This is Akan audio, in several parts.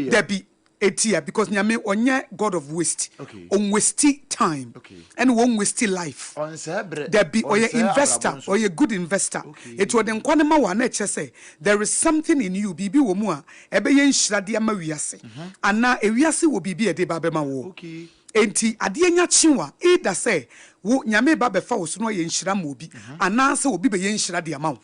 Debbie. Etia because nyame onye God of waste. On waste time. And won waste life. There be or ye investor or ye good investor. It would then kwanema wa na say there is something in you bibi wo mu a ebe ye nhyira de ama wiase. Ana ewiase wo bibi e de ba bema wo. Enti ade nya chiwa either say wo nyame ba befa wo so no ye nhyira ma obi ana se obi be ye nhyira de ama wo.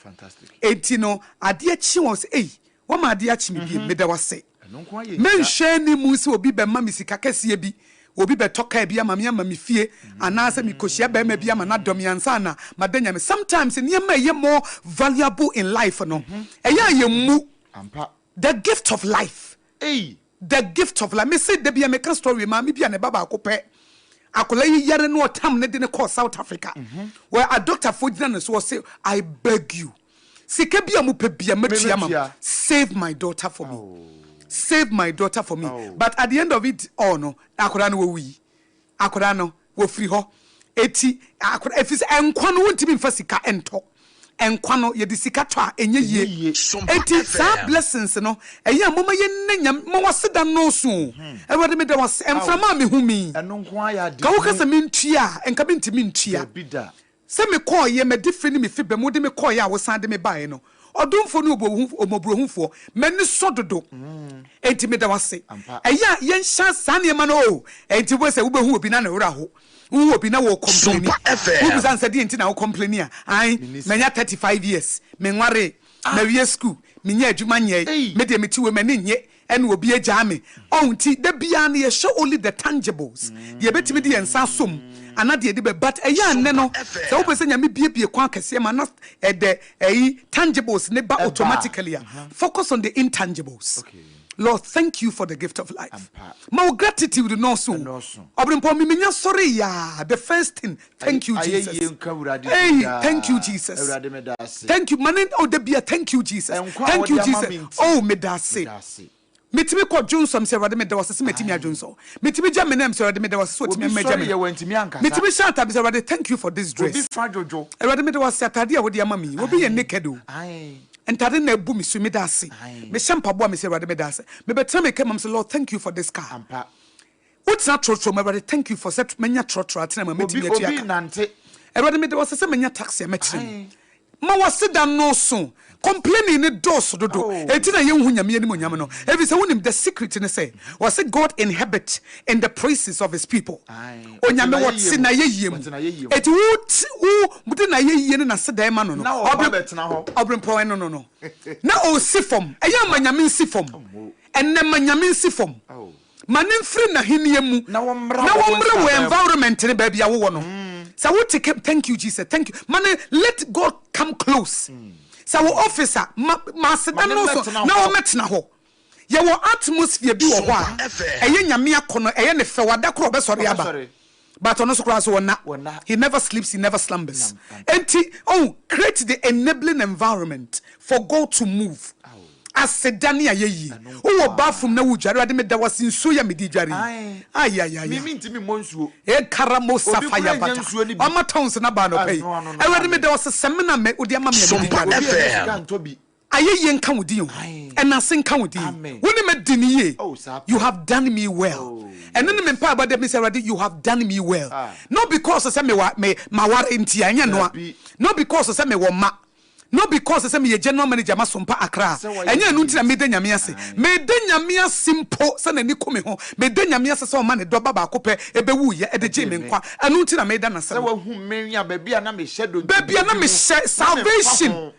Enti no ade chiwa say wo ma ade achi me bi meda wase. Men sheni musi obi be ma misika kese bi obi be toka bi ama me fie anase mi koshia be ma bi ama na dom yansa na madanya me sometimes niema ye more valuable in life no eya ye mu the gift of life the gift of life me say de bi me can story ma me bi na baba akopɛ akola yi yare no tam ne de ne call South Africa where a doctor Fodina so say I beg you sika bi amu pe bia matua ma save my daughter for me. Save my daughter for me. But at the end of it, no. Akoda no we. Akoda no wo free ho. Eti akoda if is enkwa no wontimi mfa sika ento. Enkwa no ye de sika to a enye ye. Eti sa blessings no. Eya mama ye nenya mo waseda no so. Ewade me da was emframa me humi. Eno nko aya de. Ka wo kasa me ntua, enka be ntimi ntua. Bida. Se me call ye me different me fi be mo de me call ye a wo san de me bae no. Odumfo no Mọ́borọ̀hunfo meni sododo enti me da wase eya yen hya sane ma no enti wo se wo behu obi na na wura ho wo obi na wo complain wo bi san se de enti na wo complain a ai menya 35 years me nware na wie school me nya adwuma nye me de me ti we mani nye ene obi agya me onti da bia na ye show only the tangibles ye betimi de yensa som anade de be but eya nne no se wo pese nya me biebie kwa kase ma na de tangibles ne ba automatically focus on the intangibles. Lord, thank you for the gift of life. My gratitude no so. Obrimpo mi menya sorry ya. The first thing, thank you Jesus. Hey, thank you Jesus. Thank you manen o de bia thank you Jesus. Thank you Jesus. Oh medase. Metimi ko Johnson se rade me da wase metimi Johnson. Metimi jamenem se rade me da wase so timi mejame. Metimi shanta be se rade thank you for this dress. Obi fa jojo. Rade me da wase atade a wo de ama mi. Obi ye naked o. Entade na ebu mi so me da ase. Me shampa bo me se rade me da ase. Me betra me kemam se Lord thank you for this car. Ampa. What's not trotro me rade thank you for set menya trotro atena ma metimi atua. Obi nante. Rade me da wase se menya taxi ma kire. Ma wase da no so. Complaining in doors dodo. Etina ye hu nyame ni monyam no. Evi se wonim the secret ne say. Was it God inhabit in the praises of his people. Onyame what sin na ye yiem. Eti wo mude na ye yie na se dan ma no no. Obrimpo no. Na o sifom. Eya manyame sifom. Enne manyame sifom. Manin free na hiniye mu. Na wo mre wo environment ne ba bia wo no. So what thank you Jesus. Thank you. Man let God come close. So officer maseda no so na wo metena ho ye wo atmosphere bi wo ho a eye nyame akono eye ne fe wada kro be sori aba but ono so kra so wona he never sleeps, he never slumbers. Enti create the enabling environment for God to move asedani ayeyi wo bathroom na wudware ade me da wase nso ya medi dware ayayaya mi ntimi monsuo e karamo safaya bata ama towns na ba no pay e wade me da wase semina me odi ama me medi dware ayeyi nka wodi o enase nka wodi woni me diniye you have done me well and then me pa about me say you have done me well not because say me maware ntia anya no not because say me wo ma not because say me general manager ma Sompa Accra enya nu ntina me de nyame ase me de nyame asimpo se na ni komi ho me de nyame ase se o ma ne do baba akopɛ ebewu ye e de je me nkwa anu ntina me da na se wa hu menwa babia na me shadow babia na me salvation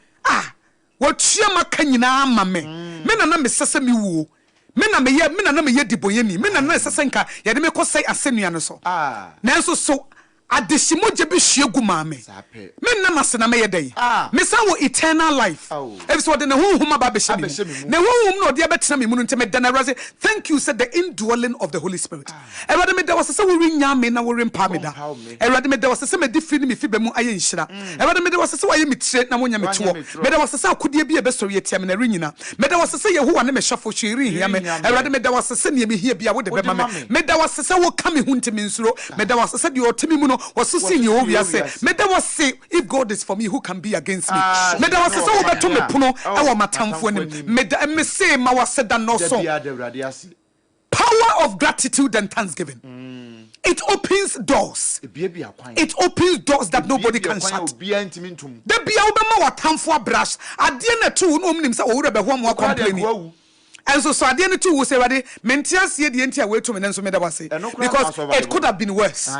what chiama kanyina ama me na me sese me wuo me na me ye diboyeni me na sese nka ye de me ko sai asenua no so nanso so adeshimo je be hwiegu maame me na masena me yedai me san wo eternal life if so de ne honhom aba be shemi ne honhom no de abetena me munu nteme dana raze thank you said the indwelling of the Holy Spirit erade me da was se wo rinya me na wo rempa me da erade me da was se me different me fi be mu aye nhira erade me da was se wo aye me tire na wonya me tuo me da was se akodie bi e be sori etia me na rinyina me da was se Yehowa ne me hwafo hweri hia me erade me da was se ne me hia bia wo de be ma me da was se wo ka me hu nteme nsuro me da was se de otemi mu no was so seen you we say me that was say if God is for me who can be against me me that was so beto me puno e wo matamfo nim me say ma was said that no so power of gratitude and thanksgiving. It opens doors. It opens doors that nobody can shut. The bia obema wa tamfo brush ade na tu no omnim say owura be ho mo complain. And so ade na tu wo say wade mentiasie de entia we to me nso me da wase because it could have been worse.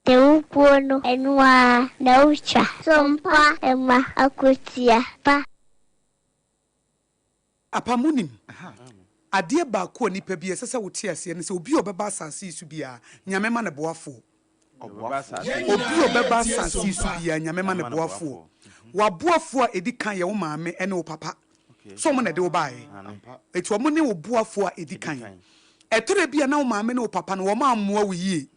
Teupono enwa naucha sompa ema akutia pa apamunim ade ba ko nipa bi esese wote ase ne se obi obeba asase su bia nyamema ne boafo obi obeba asase su bia nyamema ne boafo wa boafo a edi kan ye wo maame ene wo papa so mo na de wo bae eti wo mo ne wo boafo a edi kan etore bia na wo maame ne wo papa no wo ma ammoa wo yie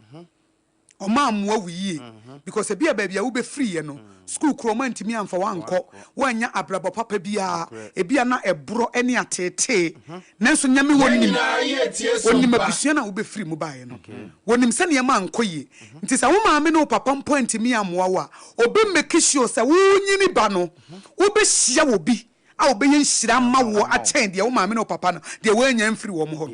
Omamwa wiye because e bia baby a wo be free no school kroma ntimi amfa wanko wanya abrabo papa bia e bia na ebro ene atete nanso nyame wonim abusua na wo be free mu bae no wonim se ne ma ankoye nti sa wo maame no papa mpo ntimi amwa wa obe make sure se wo nyini ba no wo be hia wo bi a wo be yenhira ma wo achen de wo maame no papa no de wo anya mfiri wo mo ho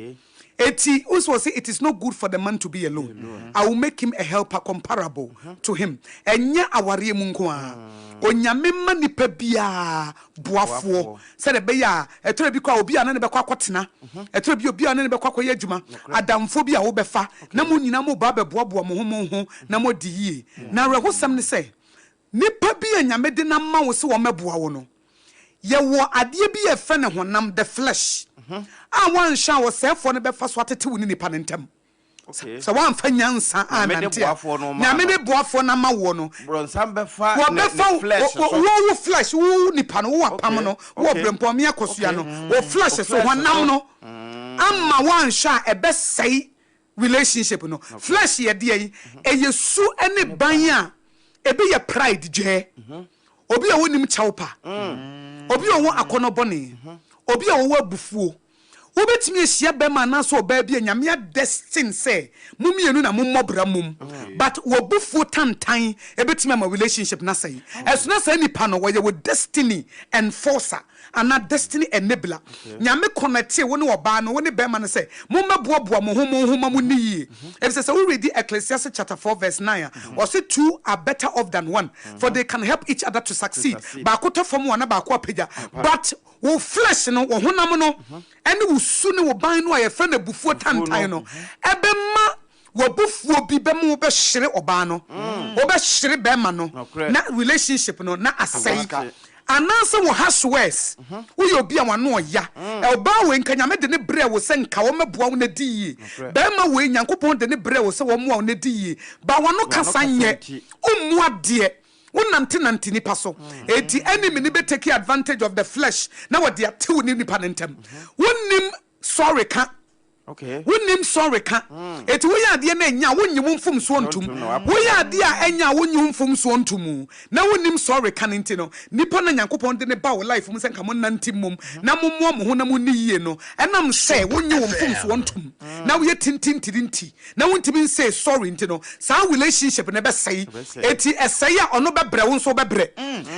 Eti also say it is not good for the man to be alone. I will make him a helper comparable to him. Enya aware mu nko a. Onyame ma nipa bia boafo. Say the beya etore bi kwa obi ana ne bekwa kwotena. Etore bi obi ana ne bekwa koye adwuma. Adamfo bi a wo befa. Na mo nyina mo ba beboaboa mo ho na mo di yie. Na rehosam ne say nipa bi anyame de na ma wo se wo meboa wo no. Ye wo ade bi e fe ne honam the flesh. I want shower self for the first water to win in the panentem. So one fanyansa and Namene boafo na ma wono. Bronsam befa flesh. Wo flesh wo nipa no wo apam no wo brempo me akosua no wo flesh so honam no amma one sha e be say relationship no flesh ye de yi eyesu ene ban a e be ye pride je obi a wonim chawpa obi a wo akonobone obi a wo abufuo wobetimi ehia bema na so oba bia nyame destiny say mumienu na mummobra mum but wobufuo tantan ebetimi ma relationship na say esuna say nipa no wo ye wo destiny enforcer and a destiny enabler nyame connect wo ne oba no wo ne bema no say mummeboaboa mo ho ma ni yie e say we read Ecclesiastes chapter 4 verse 9 or say two are better off than one for they can help each other to succeed ba ko to fom one ba ko apagya but wo flesh no wo honam no ene wo su ne wo ban no aye fa na bufuo tantan no ebema wo bufuo bi be mo be hyire oba no wo be hyire be ma no na relationship no na asai ananse wo haswes wo ye obi a wano oya e oba we nkanyame de ne bre wo se nka wo meboa wo na di be ma we nyankopon de ne bre wo se wo mo wo na di ba wano kasanye ummu ade unanti nipa so eti enemy ni be take advantage of the flesh na what they are two ni nipa nentem wonim sorry ka okay wonim sorry ka eti wo ya de na nya wonyim mfom so ntum wo ya de a enya wonyim mfom so ntum na wonim sorry ka nti no nipa na nyankopon de ne ba wo life mu se nka mo nanti mum na mommo mo ho na mo ni yie no enam se wonyim mfom so ntum na wo ye tintintirinti na wontimi say sorry nti no sa relationship ne be sei eti esei a ono be bre wo nso be bre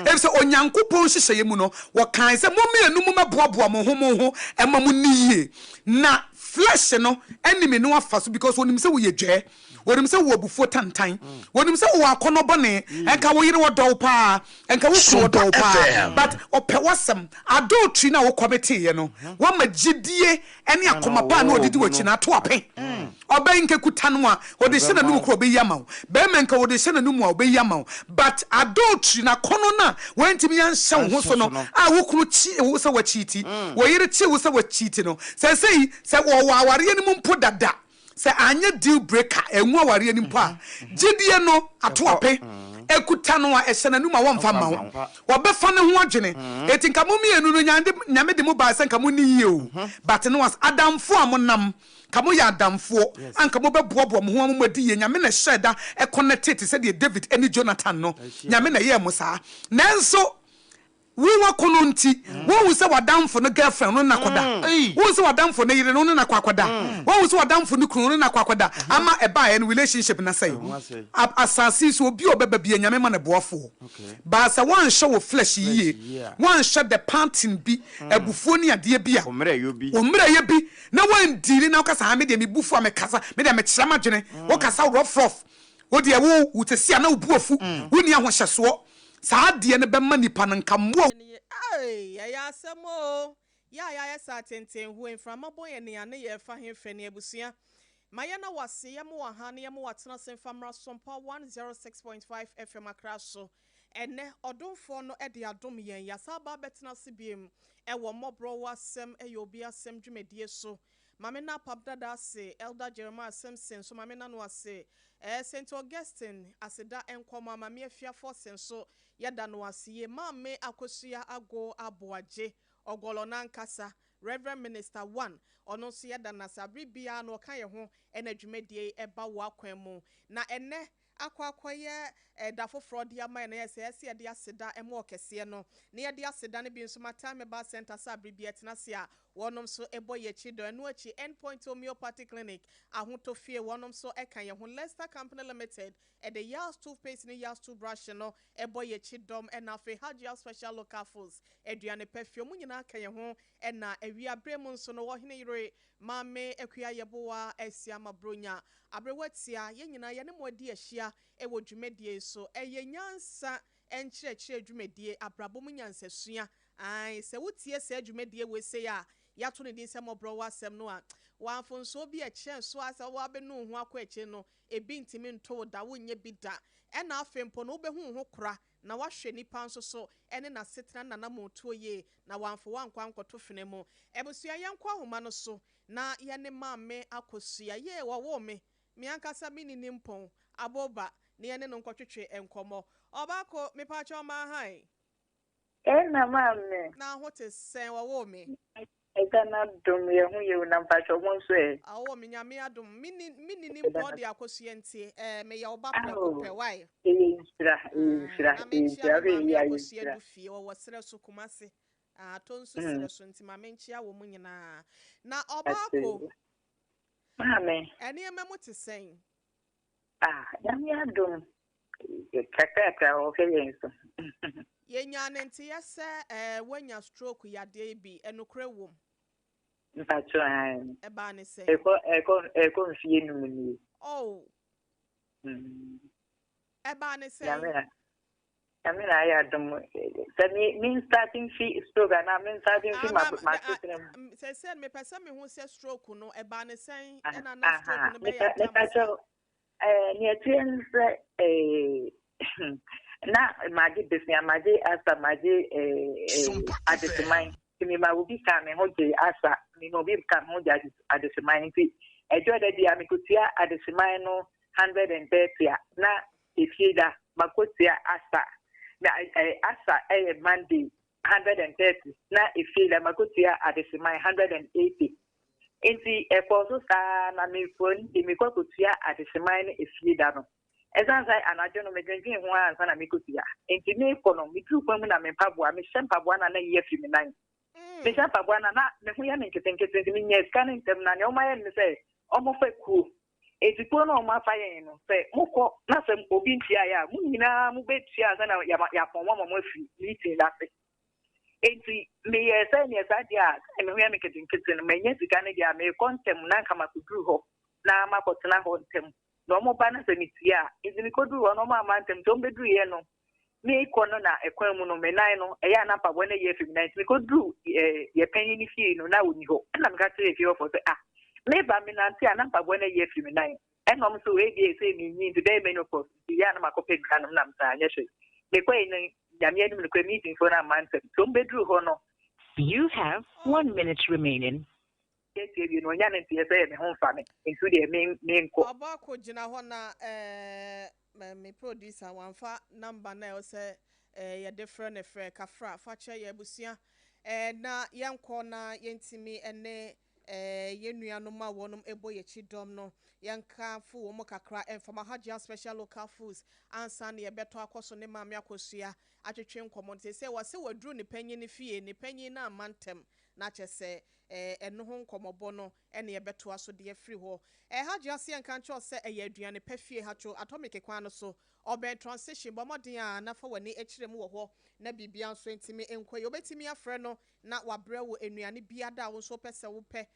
e se onyankopon hyehyeye mu no wo kan se momienu mu meboaboa mo ho ema mo ni yie na flesh no enemy no afaso because wonim se wo ye dwe wonim se wo bufuo tantan wonim se wo akonobone enka wo yire wo dɔw pa enka wo kro dɔw pa but opewasem adultery na wo committee ye no wo magidie ene akoma pa na odidi wachi na to ape oba nke kuta no a ode hye na no kro be yama be menka ode hye na no mu a obe yama but adultery na kono na wantimi yan hye wo so no a wo kru chi wo se wachiti wo yire chi wo se wachiti no se wo aware ni mu mpo dada se anya deal breaker enwu aware ni mpo a gidie no ato ape ekuta no a ehye na no ma wo mfa ma wo be fa ne ho adwene etinka mo mienu no nyame de mo ba se nka mo ni yie o but no was adamfo amonam kamo ya adamfo anka mo be boaboa mo ho amadi ye nyame na hyeda e connected se de David eni Jonathan no nyame na ye mo saa nanso wo kono nti wo se wadamfo no girlfriend no nakoda wo se wadamfo no yire no nakwakoda wo se wadamfo no kunu no nakwakoda ama eba en relationship na say asasi so obi obeba bia nyame ma na boafo ba sa wan hye wo flesh yie wan hye the panting bi abufuo ni ade bia omra ye bi na wan dili na kasa ha me de me bufu a me kasa me de me kyerɛ madwene wo kasa rough wo de wo wutesi na obuafu wo ni ahohyeso saa de ne bɛma nipa no nkammo ya asemo ya sa tenten hu enframa boye ne ane ye fa hemfe ne abusua maya na wase ye mo ha ne ye mo watena semfamra Sompa 106.5 FM akra so ene odonfo no de adom yen ya sa ba betena se biem e wo Mọ́borọ Asem Yeboaa Asem dwumedie so mame na Apam Dadaa se Elder Jeremiah Simpson so mame na no ase St Augustine aseda enkoma mame afia force so yada no asiye mame akosua ago aboaje ogolo na nkasa Reverend Minister 1 ono so yada na sabri bia no kan ye ho enadwumedie eba wo akwan mu na ene akwakoye dafofro dia man na yese de aseda emo okese no na ye de aseda ne bi nso matame ba center sabri bia tenase a wonom so eboye chido enu achi endpoint homeopathic clinic ahotofie wonom so ekan ye ho Leicester Company Limited the Yas toothpaste ni Yas toothbrush no eboye chidom ena fe Hajia special local foods eduane perfume nyina kan ye ho ena awia bremu nso no Oheneyere Yeboaa esiama bronya abrewatia ye nyina ye ne modi ahia ewo dwumedie so eye nyansa enkyerɛkyerɛ dwumedie abrabom nyansasua ai se wotie se dwumedie we se ya yato ne din se Mọ́borọ Asem no a wanfonso bi ekyerɛ so asa wo abenu ho akɔ ekyɛ no ebi ntimi nto da wonye bi da ɛna afempo no wobehu ho kora na wahwɛ nipa nso so ene na setena na namoto ye na wanfo wankwa nkoto fene mu ebusua yenkwa homa no so na ye ne maame akosua ye wo me ankasa mini nimpon aboba ne ye ne no nkotwetwe enkomo obako mepacho ma han na maame na hote sen wo me Egana dum ye hu ye na mpacho mo so awo me nyame adum mini nimpon de akosua ntie me ya oba prekope why insira we ya akosua du fie wo sere so kumase tonso sere so nti ma menchia wo mu nyina na obako maame ene ememu te sen nyame adum kakaka o fe yenso yenya nenti yese wanya stroke ya de bi enukre wom mpacho an eba ne se eko mfie num ni eba ne se Amina ya dum se me starting fee stroke na me starting fee ma se me pesa me hu se stroke no eba ne sen na stroke no be ya mpacho ni atien na maji besia maji asa maji adesemai kimi ma obi ka me hoje asa mi no bi ka me hoje adesemai nti ejo da dia me kutia adesemai no 130 na efida makotia asa na asa Monday 130 na efida makotia adesemai 180 nti eposo sa na me phone mi ko kutia adesemai no efida no Ezansai anajo no medwenjin ho ansa na mekotia enti me kono mitru kwamu na me mpaboa me shempaboa na ye fi me nan me shempaboa na me ho ya me nketenkete me nya scan ntem na ne o maye me se omo fa kuo etiko na o ma fa yen no se mukọ na se obi ntia ya mu nyina mu betia ansa na ya pon mo afi meeting na se enti me ye se ne sa dia me ho ya me nketenkete no me nya sika ne dia me kontem na kama kuduru ho na makotena ho ntem no mo bana se mitia izini kodu no mo amantem to mbedu ye no me ikono na ekwan mu no me nan no eya na pa bone ye fim 19 kodu ye panyi ni fie no na woni ho na me ka tire fie ofo se me ba me nanti ana pa bone ye fim 9 enom so we die se mi nyi de me no ko ya na makope granum na mta anya hwe me kwai ni yame anim ko meeting for na amantem to mbedu ho no. You have 1 minute remaining. Yes, you know, yan and TSA and home family, including main court. Abako jina hona me producer one fa number na say ya different kafra fache ya busia na yanko na yentimi ene yenuanom a wonum ebo ye chidom no yanka fu wo kakra enfama Hajia special local foods ansa ne yebeto akoso ne maame akosua atwetwe nkomo se wase wadru ne panyin ne fie ne panyin na amantem na chese eno ho nkomobo no ene yebeto aso de afiri ho Hajia se yanka ncho se aduane pafie hacho atomic kwan no so obe transition bomoden a na fa wani ekirem wo ho na bibia nso ntimi enkoye obetimi afre no na wabre wo enuane biada wo so pese wo pe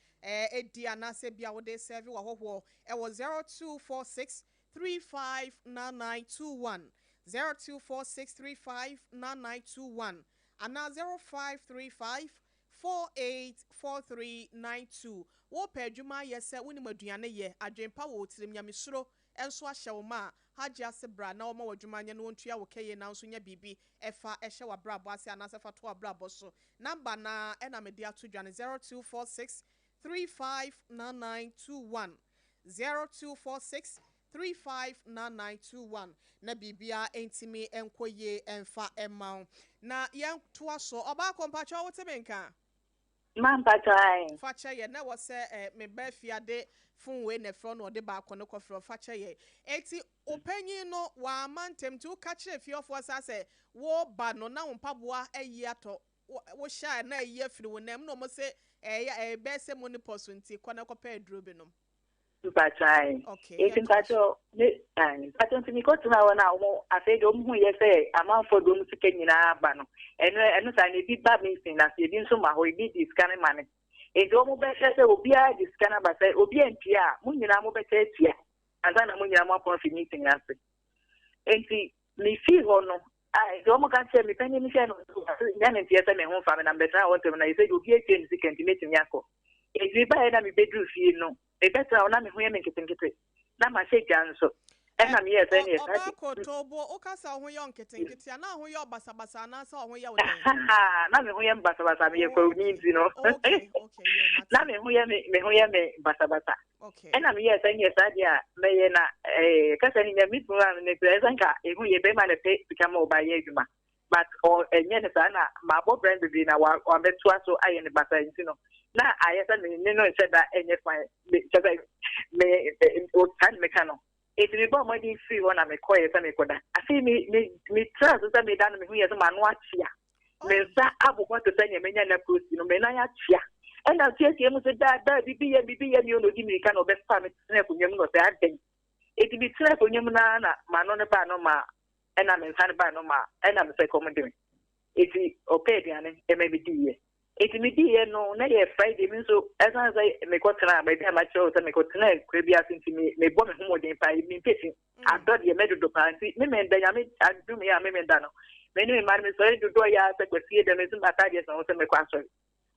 edi anase bia wo de serve wo ho e wo 0246359921 0246359921 ana 0535484392 wo pe adwuma yese woni maduane ye adwempa wo tirim nyamesuro enso ahye wo ma Hajia sebra na oma wadwuma nya no ntua wo keye na nso nya bibi efa ehye wa brabo ase anase fa to abrabo so number na ena mede ato dwane 0246359921 0246359921 na bibia entimi enkoye enfa emma na yan to aso oba kompacho wo temenka Mampatai. Facha ye na wo se me ba fiade fun we na fro no de ba kono kofro facha ye eti opanyin no wa mantem ti wo ka kire fiofo sa se wo ba no na mpaboa ayi ato wo sha na ayi afiri wo nam no mo se be se mo ni poso nti kona kopa aduro bi no Mampatai. Okay Eti mpacho ne mpacho nti mi ko tuna wona wo afedo mu ye se amanfo do mu sike nyina aba no eno sa ne bi ba mi sin na se bi nso ma ho bi discan mane eti o mu be se obi a discan ba se obi entia mu nyina mu be se etia anta na mu nyina mu apon fi meeting na se enti mi fi ho no do mo kan se mi pani mi se no ya ne ntia se me ho fa me na betra wo tem na se obi etia ni sike nti nyako eti ba na mi bedru fi no e betra ona me ho ye me nkete na ma se janso ena mi ye se ni esa ko tobo o kasa ho yo nkete na ho yo basabasa na sa ho yo wo na me ho ye basabasa me ye ko ni nti no okay na me ho ye me basabasa okay ena mi ye se ni esa dia me ye na kasa ni me tu na ne present ka e hu ye be ma ne pe become oba ye adwuma but enye ne sa na ma bo brand bi na wa metu aso aye ne basa nti no na ayesa me ne no se da enye fa me o tan me kano eti me bo mo di free one me call yesa me koda afi me trust so me da no me hu yesa ma no atia me za abukwa to sanya me nya na prosi no me na ya tia and na tie mu se da bibi ye mi ono di mi kan obe fa me tena ko nyam no se aden eti bi tena ko nyam na ma no ne ba no ma ena me san ba no ma ena me se komode eti opediane e me bi di ye eti mi di ye no na ye Friday mi so esan say me ko tena ba bi ama cho say me ko tena kwa bi asinti me bo me hu den pa mi peti adod ye me do pa nti me da ya me adu me ya me da no me ni ma me so do ya se kwasi de me so atade so say me kwa so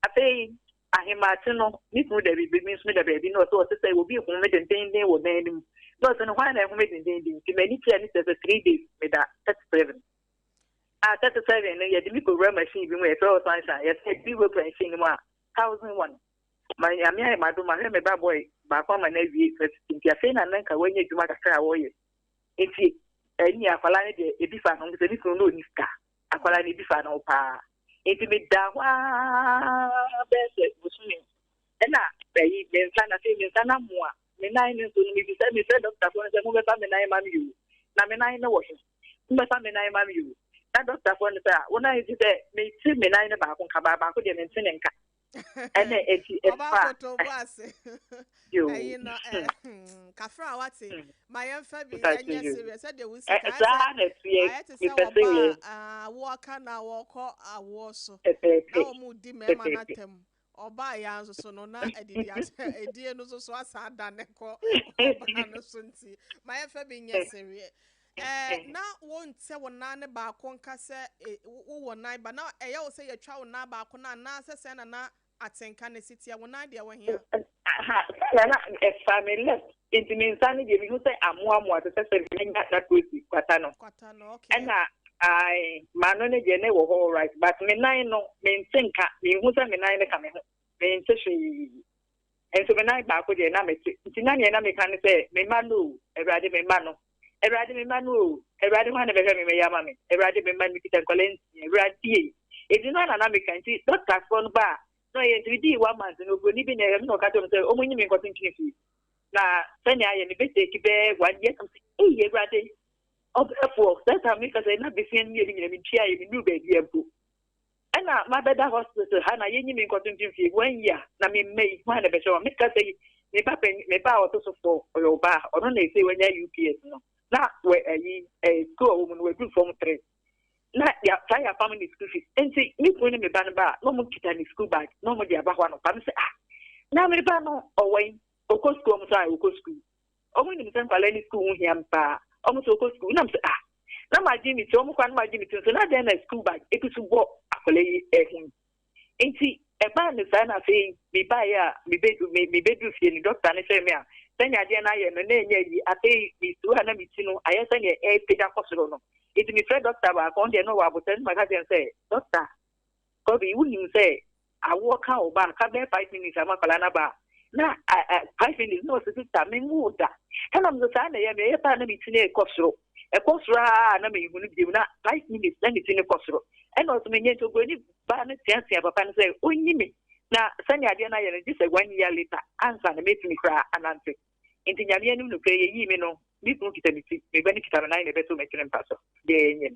afei ahimati no ni fu da bi mi so da ba bi no so say obi hu me den wo na nim no so no why na hu me den ti me ni tia ni say 3 days me da 37 37 no ye de mi program machine bi mo e pro sunshine ye say bi wo machine mo 1001 ma ya mi ma do ma me ba boy ba kwa ma na wi nti afei na nanka wanye dwuma kakra wo ye enti ni akwala ne de ebi fa no se ni so no ni ska akwala ne bi fa no pa enti me da wa bese busumi ena bayi me sana fe me sana moa me nai ne so ni bi se me se doctor for se mo be fa me nai ma mi yu na me nai ne wo he mo be fa me nai ma mi yu na doctor for ne sa wona yi se me ti me nai ne ba ko nka ba ko de me ti ne nka ene eti e fa ayi no kafra wati my emfa bi enye serious e de we sika se wo aka na wo ko awo so na o mu di me ma na tem oba ya nso so no na edie no so asa ada ne ko oba no so nti my emfa bi nye serious na wonte wona ne ba ko nka se wo wona ba na eya wo se ye twa wona ba ko na se na atenka ne sitia wona de wo hia na family intiminsan de mi hu se amoa to se nya na kwesi kwata no okay na ai mano ne je ne wo all right but me nine no me ntinka me hu se me nine ne ka me ho me ntihwe enso me nine ba ko je na me ntina ne na me kan se me manu everade me manu everade me manu everade ho na be me yama me everade me manu kita kolensi everade e di no na me kan ti doctor phone ba no ye di 1 month no go ni bi na no ka to say o munyi me nkotin kini na sanya ye ni be take be 1 year come say ye brade of effort that time me ka say na be fien ye ni me tia ye ni nu be bi empo na ma beda hospital ha na ye nyi me nkotin kini 1 year na me mei ma na be show me ka say me ba auto so for yo ba ono na say wanya UPS no na we school woman we do form 3 na ya fire family school fees enti me ko ni me ba no mo kita ni school bag no mo dia ba ho no pa me say na me ba no owai oko school mo say oko school o mo ni me kwala ni school hu hiam pa o mo so oko school na me say na ma ji mi to mo kwa na ma ji mi to so na dey na school bag e ku su bo akole hu enti e ba ni sa na say me ba ya me be do fie ni doctor ni say me a sanya dia na ye no na enya yi ate mi su ha na mi ti no aye sanya e peda kosoro no it me friend doctor ba ko dey no wa bo ten ma ka dey say doctor ko bi wu ni say awo ka o ba ka be 5 minutes ama kala na ba na 5 minutes no so sister me nguda kana mzo sa na ye me pa na mi ti na kosoro na me hu ni bi na 5 minutes na mi ti na kosoro e no so me nye to go ni ba na tiantia papa na say onyi me na sanya dia na ye no just 1 year later answer na me ti mi kra anante inti nyame anu no kra ye yi me no mi ku kita mi ti me bani kita na ile beto me tren paso de nyen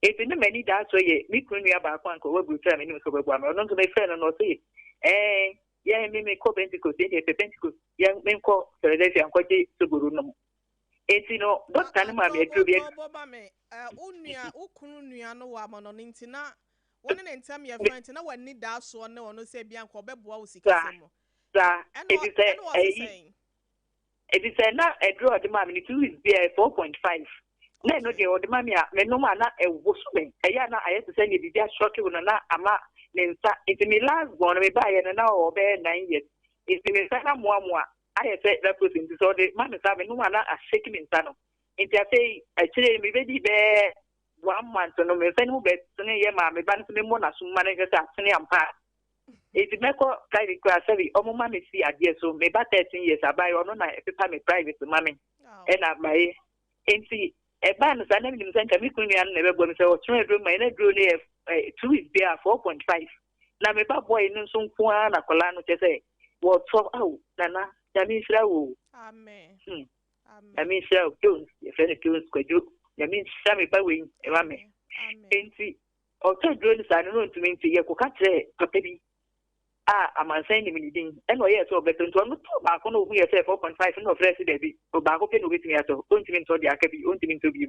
eti ne mani da so ye mi ku nua ba kwa nko we butra me ni so be bua me no so me friend no so ye me ko Pentecost ye Pentecost ye me ko Philadelphia nko je soburu no eti no doctor ne ma me adru bi boba me unua ukunu nua no wa mo no ntina woni ne ntam ye friend na wani da so ne wono se bia nko be bua usikasemo sa it is na a draw the mammy 2 is be 4.5. No, the mammy, me no man, a woman. Ayana, I have to send you the short one, ama, it's me last one, me buy an hour or 9 years. It's me sana more. I have said that person to so the man is having no one a shaking in Sano. It's a say, actually, me ready bear 1 month, no me send who bet, Sunny Yama, me ban to me mona, some manager, Sunny and Pat. It's Meko Kairi Crassery, or mammy see a dear so, me about 13 years, I buy or no, I prepare me private to mammy. And I buy and see a ban is an enemy center, me couldn't never go so 2 room, my net drew 2 is there 4.5. Now, me bad boy, no some Kuana Colano to say, what for? Oh, Nana, Yamin Slow. Amen. I mean, Slow Jones, your friend Jones could do. Yamin Sammy Bowing, Mammy. And see, or 2 drones, I don't know to mean to Yakokatre, Papi. I'm saying the thing. And yes, so better to not back on over yourself 4.5 no fresh baby. Or back open with me at all. Don't mean to the Akabi, don't mean to be.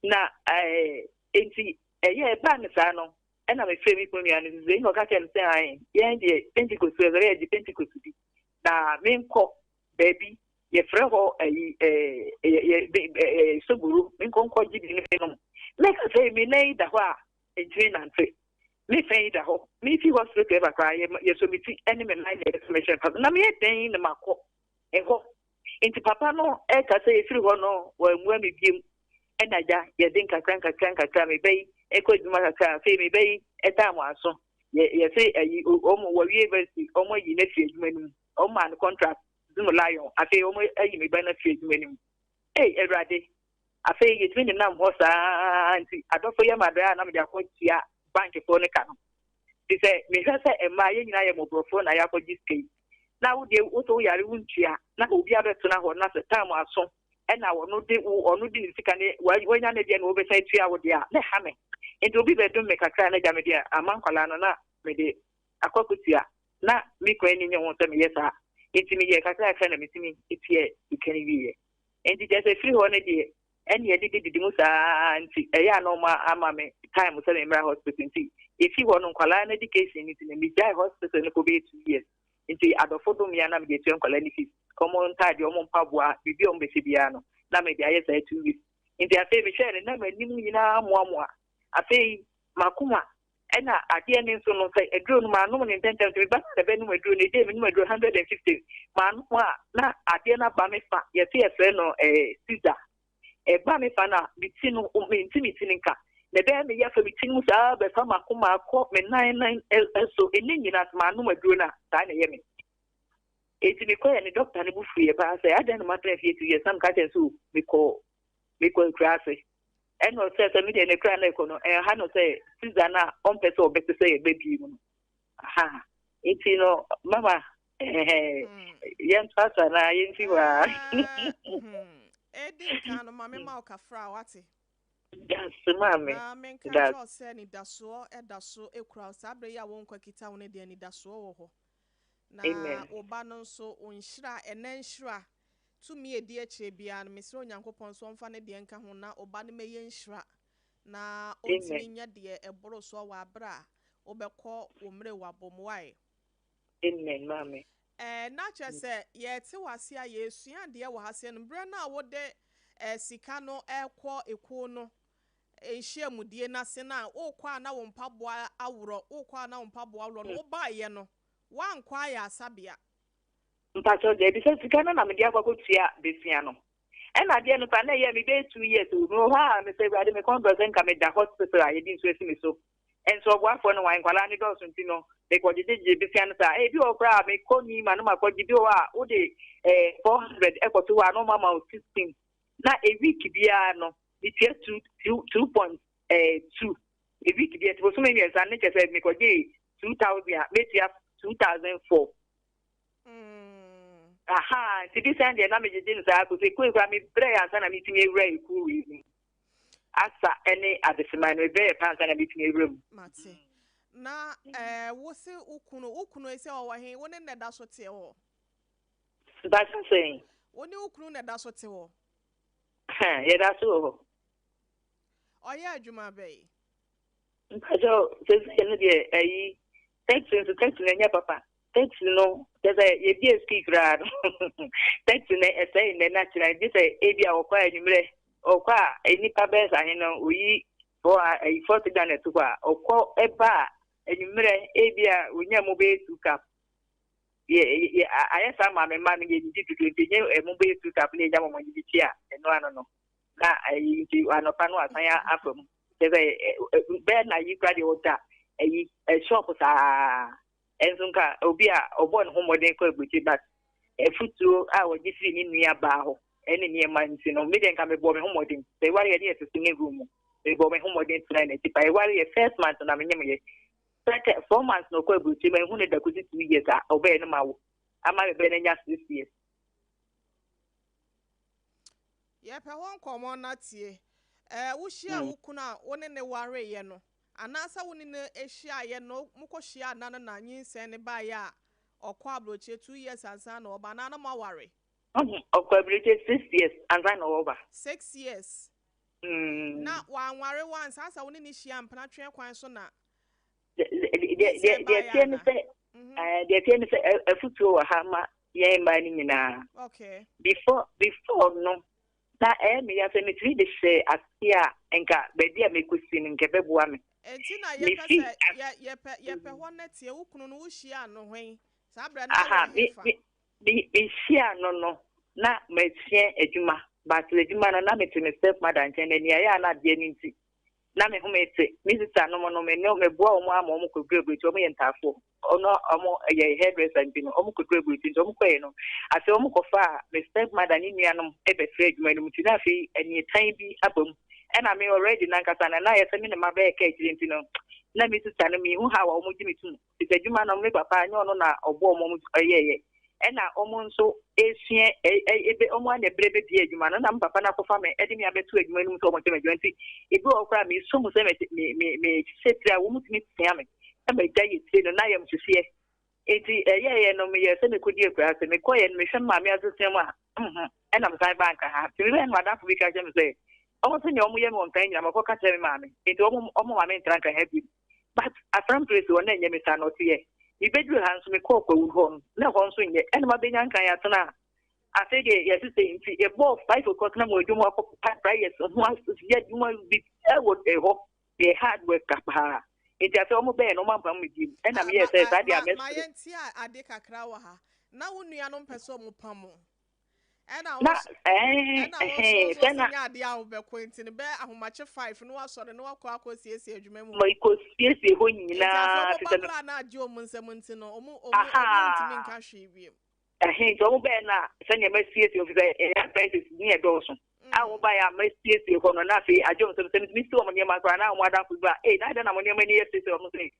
Now, I see a year panisano, and I'm a favorite when you are in the Hokkaido saying, yeah, the Pentecost was already Pentecost to be. Now, main cock, baby, your friend a suburu, in concord, make us say, me lay the wa, a train and trip. Me say the whole. Me if you was to ever cry, yes, so me see enemy line information. Na me den na mako. Eho. Inti papa no e ka say if you no when me biem. Enaja ye den kakranka me bay e ko duma kakra fe me bay e time aso. Ye say omo wa wie university omo yi na fie duma nim. Omo an contract dum lion. Afi omo ayi me ba na fie duma nim. Erade. Afi ye twin na mo sa anti adofo ye madra na me da ko tia bank for ne kanu ti say me say e ma ye nyina ye Mọborọfo na ya ko jiske na wo de wo to yare wuntua na obi abeto na ho na se time aso e na wo no de ni sika ne wo nya ne de na wo be say tua wo de a na ha me enti obi be dum me kakra na ja me de amankwala no na me de akwakutua na me ko eni nye won se me yesa enti me ye kakra kakra na me timi etie ikani wiye enti je say free ho ne de eni ye didi musa anti e ya no ma ama me time so me hospital nti if you want nkwala na education nti na me jai hospital no ko be 2 years nti adofo dum ya na me de tuen nkwala ni fees common card o mo mpaboa bibi o me se bia no na me de ayesa 2 weeks nti afi me share na ma nim nyina moamoa afi makuma ena ade ne nso no say edro no ma no ne tentem to ba se be no edro ne de me no edro 150 ma no na ade na ba me fa ye se e no Caesar ba me fa na bitinu o me intimi nka ne be me ya fa bitinu sa be fa makoma akọ me 99 so eni nyina ma no maduro na sa na ye me eti me ko ya ni doctor ne bufu ye ba say adan no matter if you some ka ten so me ko krase en no say me de ne kra na ko no ha no say Caesar na on person o be say e baby mu ha iti no mama yen pasa na yen ti wa Edi kan no mama ma okafra wate that's mama na men kan that cho se ni daso edaso ekura sabre ya won kwakita won de ni daso wo ho na amen oba no nso onhira enanhira tumi edi akire bia no mesro onyankopon so mfa ne de nka ho na oba no meye nhira na ontimi nya de eboro so wa abra obekọ omre wabomwae amen mama na chese ye te wase a yesua de wo hase no bre na wo de sika no ekọ eku no ehia mudie na se na okwa na wo mpaboa awro okwa na wo mpaboa awro no oba ye no wan kwa ya asabia mpacho de bi se sika na me dia kwakotua besia no e na de no pa na ye me be 2 years no ha me se grade me conversion ka me da hospital a ye di so esi me so enso ogwafo no wan kwala ni do so ntino me ko jeje besia no sa e bi okra me ko ni ma no ma ko jibi o a wo de 400 e ko to wa no mama 16 na a week bia no it is 2.2 a week bia to so many years and ne say me ko je 2000 me tia 2004 aha ti bi send na me jeje nsa ko se ko e mi pray ansa na mi timi ewra iku wi asa ene adesima no be pa ansa na mi timi ewra mu mate na wo se ukunu ese o wa he wo ne da so te ho ba say wo ne ukunu ne da so te ho ye da so ho oya adwuma be mpajo se ne de ayi thanks nya papa thanks no there's a ye be speak rad thanks ne say ne natural this e bia okwa anwumre okwa enipa be sa he no oyi for a 40 dan to kwa okwa eba anwumre e bia onya mo be 2 cup ye ayesa ma me ma ne ye di tutu nye mo be 2 cup ne nya mo nyi ti a eno ano no na ayi ti anopa no asan ya afam there's a be na yi kwa de ota ayi shop sa enzunka obi a obon homoden ko ebuti but efutuo a wo gifiri ni nua ba ho ene ne ma nti no me den ka me bo me homoden se wari ye de tete ne room me bo me homoden tuna na ti pa wari ye first month na me nyem ye 4 months no ko ebuti me hu ne da kuzi 2 years a obe ne ma wo ama me be ne nya 6 years ye pe won komo na tie wo hia ukuna woni ne ware ye no anasa woni ne ehia ye no mukohia na na nyinse ne ba ya okwa abroche 2 years ansa na oba na na maware okwa abroche 6 years ansa na oba 6 years na wanware once asa woni ne hia mpana twen kwan so na de tiene se afutuo wa ha ma ye ma ni nyina okay before no na me ya se me tri de se asia enka be dia me kusin nke beboa me enti na ye pese ye pe ho na tie ukunu no wuhia no hwen sabra na aha bi hia no na me tie adwuma but adwuma na me tene step mother nchen na ya na de ni nti na me humete mi sister no no me no me boa omo ama omo kogrebu ti omo ye ntafo ono omo ye hairdresser nti no omo kogrebu ti omo koye no ase omo kofa me step mother ni nuanom e be free adwuma no ti na fe eni tan bi abam ena me already na nkasa na ye se me na mabe ka ekiri nti no na mi sister no mi hu ha wa omo gimi tu ti adwuma no me papa anyo ono na obo omo ye ena omo nso esue ebe omo ane brebe bi adwuma no na papa na kofa me edi mi abetu adwuma no so omo tem adwuma nti ebi okra mi so mu se me setria wo mutimi tia me na me dai tie no na yam hwehwe enti ye no me ye se me kodi ekra se me koye no me hwe ma me azosem a ena me sai bank ha ti me no ada publika je me say omo se nyo omo ye me on tan nyama ko ka tell me ma me enti omo ma me ntranka happy but afram place wona nye me sa no tie ibedu hanso me ko kwa wo na ho nso nye ena ma benya nkan ya tena afege ya sise nti e bo 5 o'clock na mo dwuma ko prayers ho ya dwuma bi e wo e ho the hard work pa nti afi omo be no mampa mo di ena me ye say sa dia me ma yenti a ade kakra wa ha na wo nua no mpese omo pamo ena na so nya ade a wo be ko nti ne be ahomache 5 no wasore no wakọ akosiesie adwuma mu mo ikosiesie ho nyina tete na age omo nsem nti no omo ntimi nka hwe bi so omo be na se nya masiesie ofisa apprentice ni e do so awo ba ya masiesie ho no na fi age omo nsem mi si omo ne ma kra na omo adanfo ba na na mo ne ma ni yesiesie omo se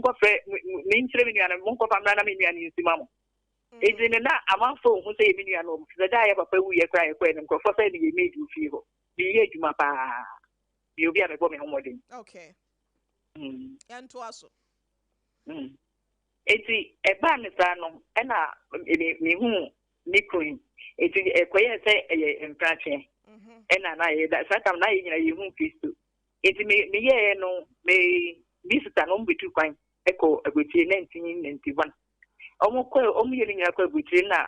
monko fre me nkyere me nuano monko famra na me nuano nsima mo ejine na amanfo hu say me nuano mo se da ya papa wu ye kra ye kwa nem ko for say me me du fi ho bi ye adwuma pa bi obi a me bo me homodin okay yanto aso eti eba ne sa no e na me hu ni queen eti ekoye say e mprache e na ye da satam na ye nyina ye hu Kristo eti me ye no me visitor no mbitu kwan eko agutie 1991 omo yeli nyina ko agutie na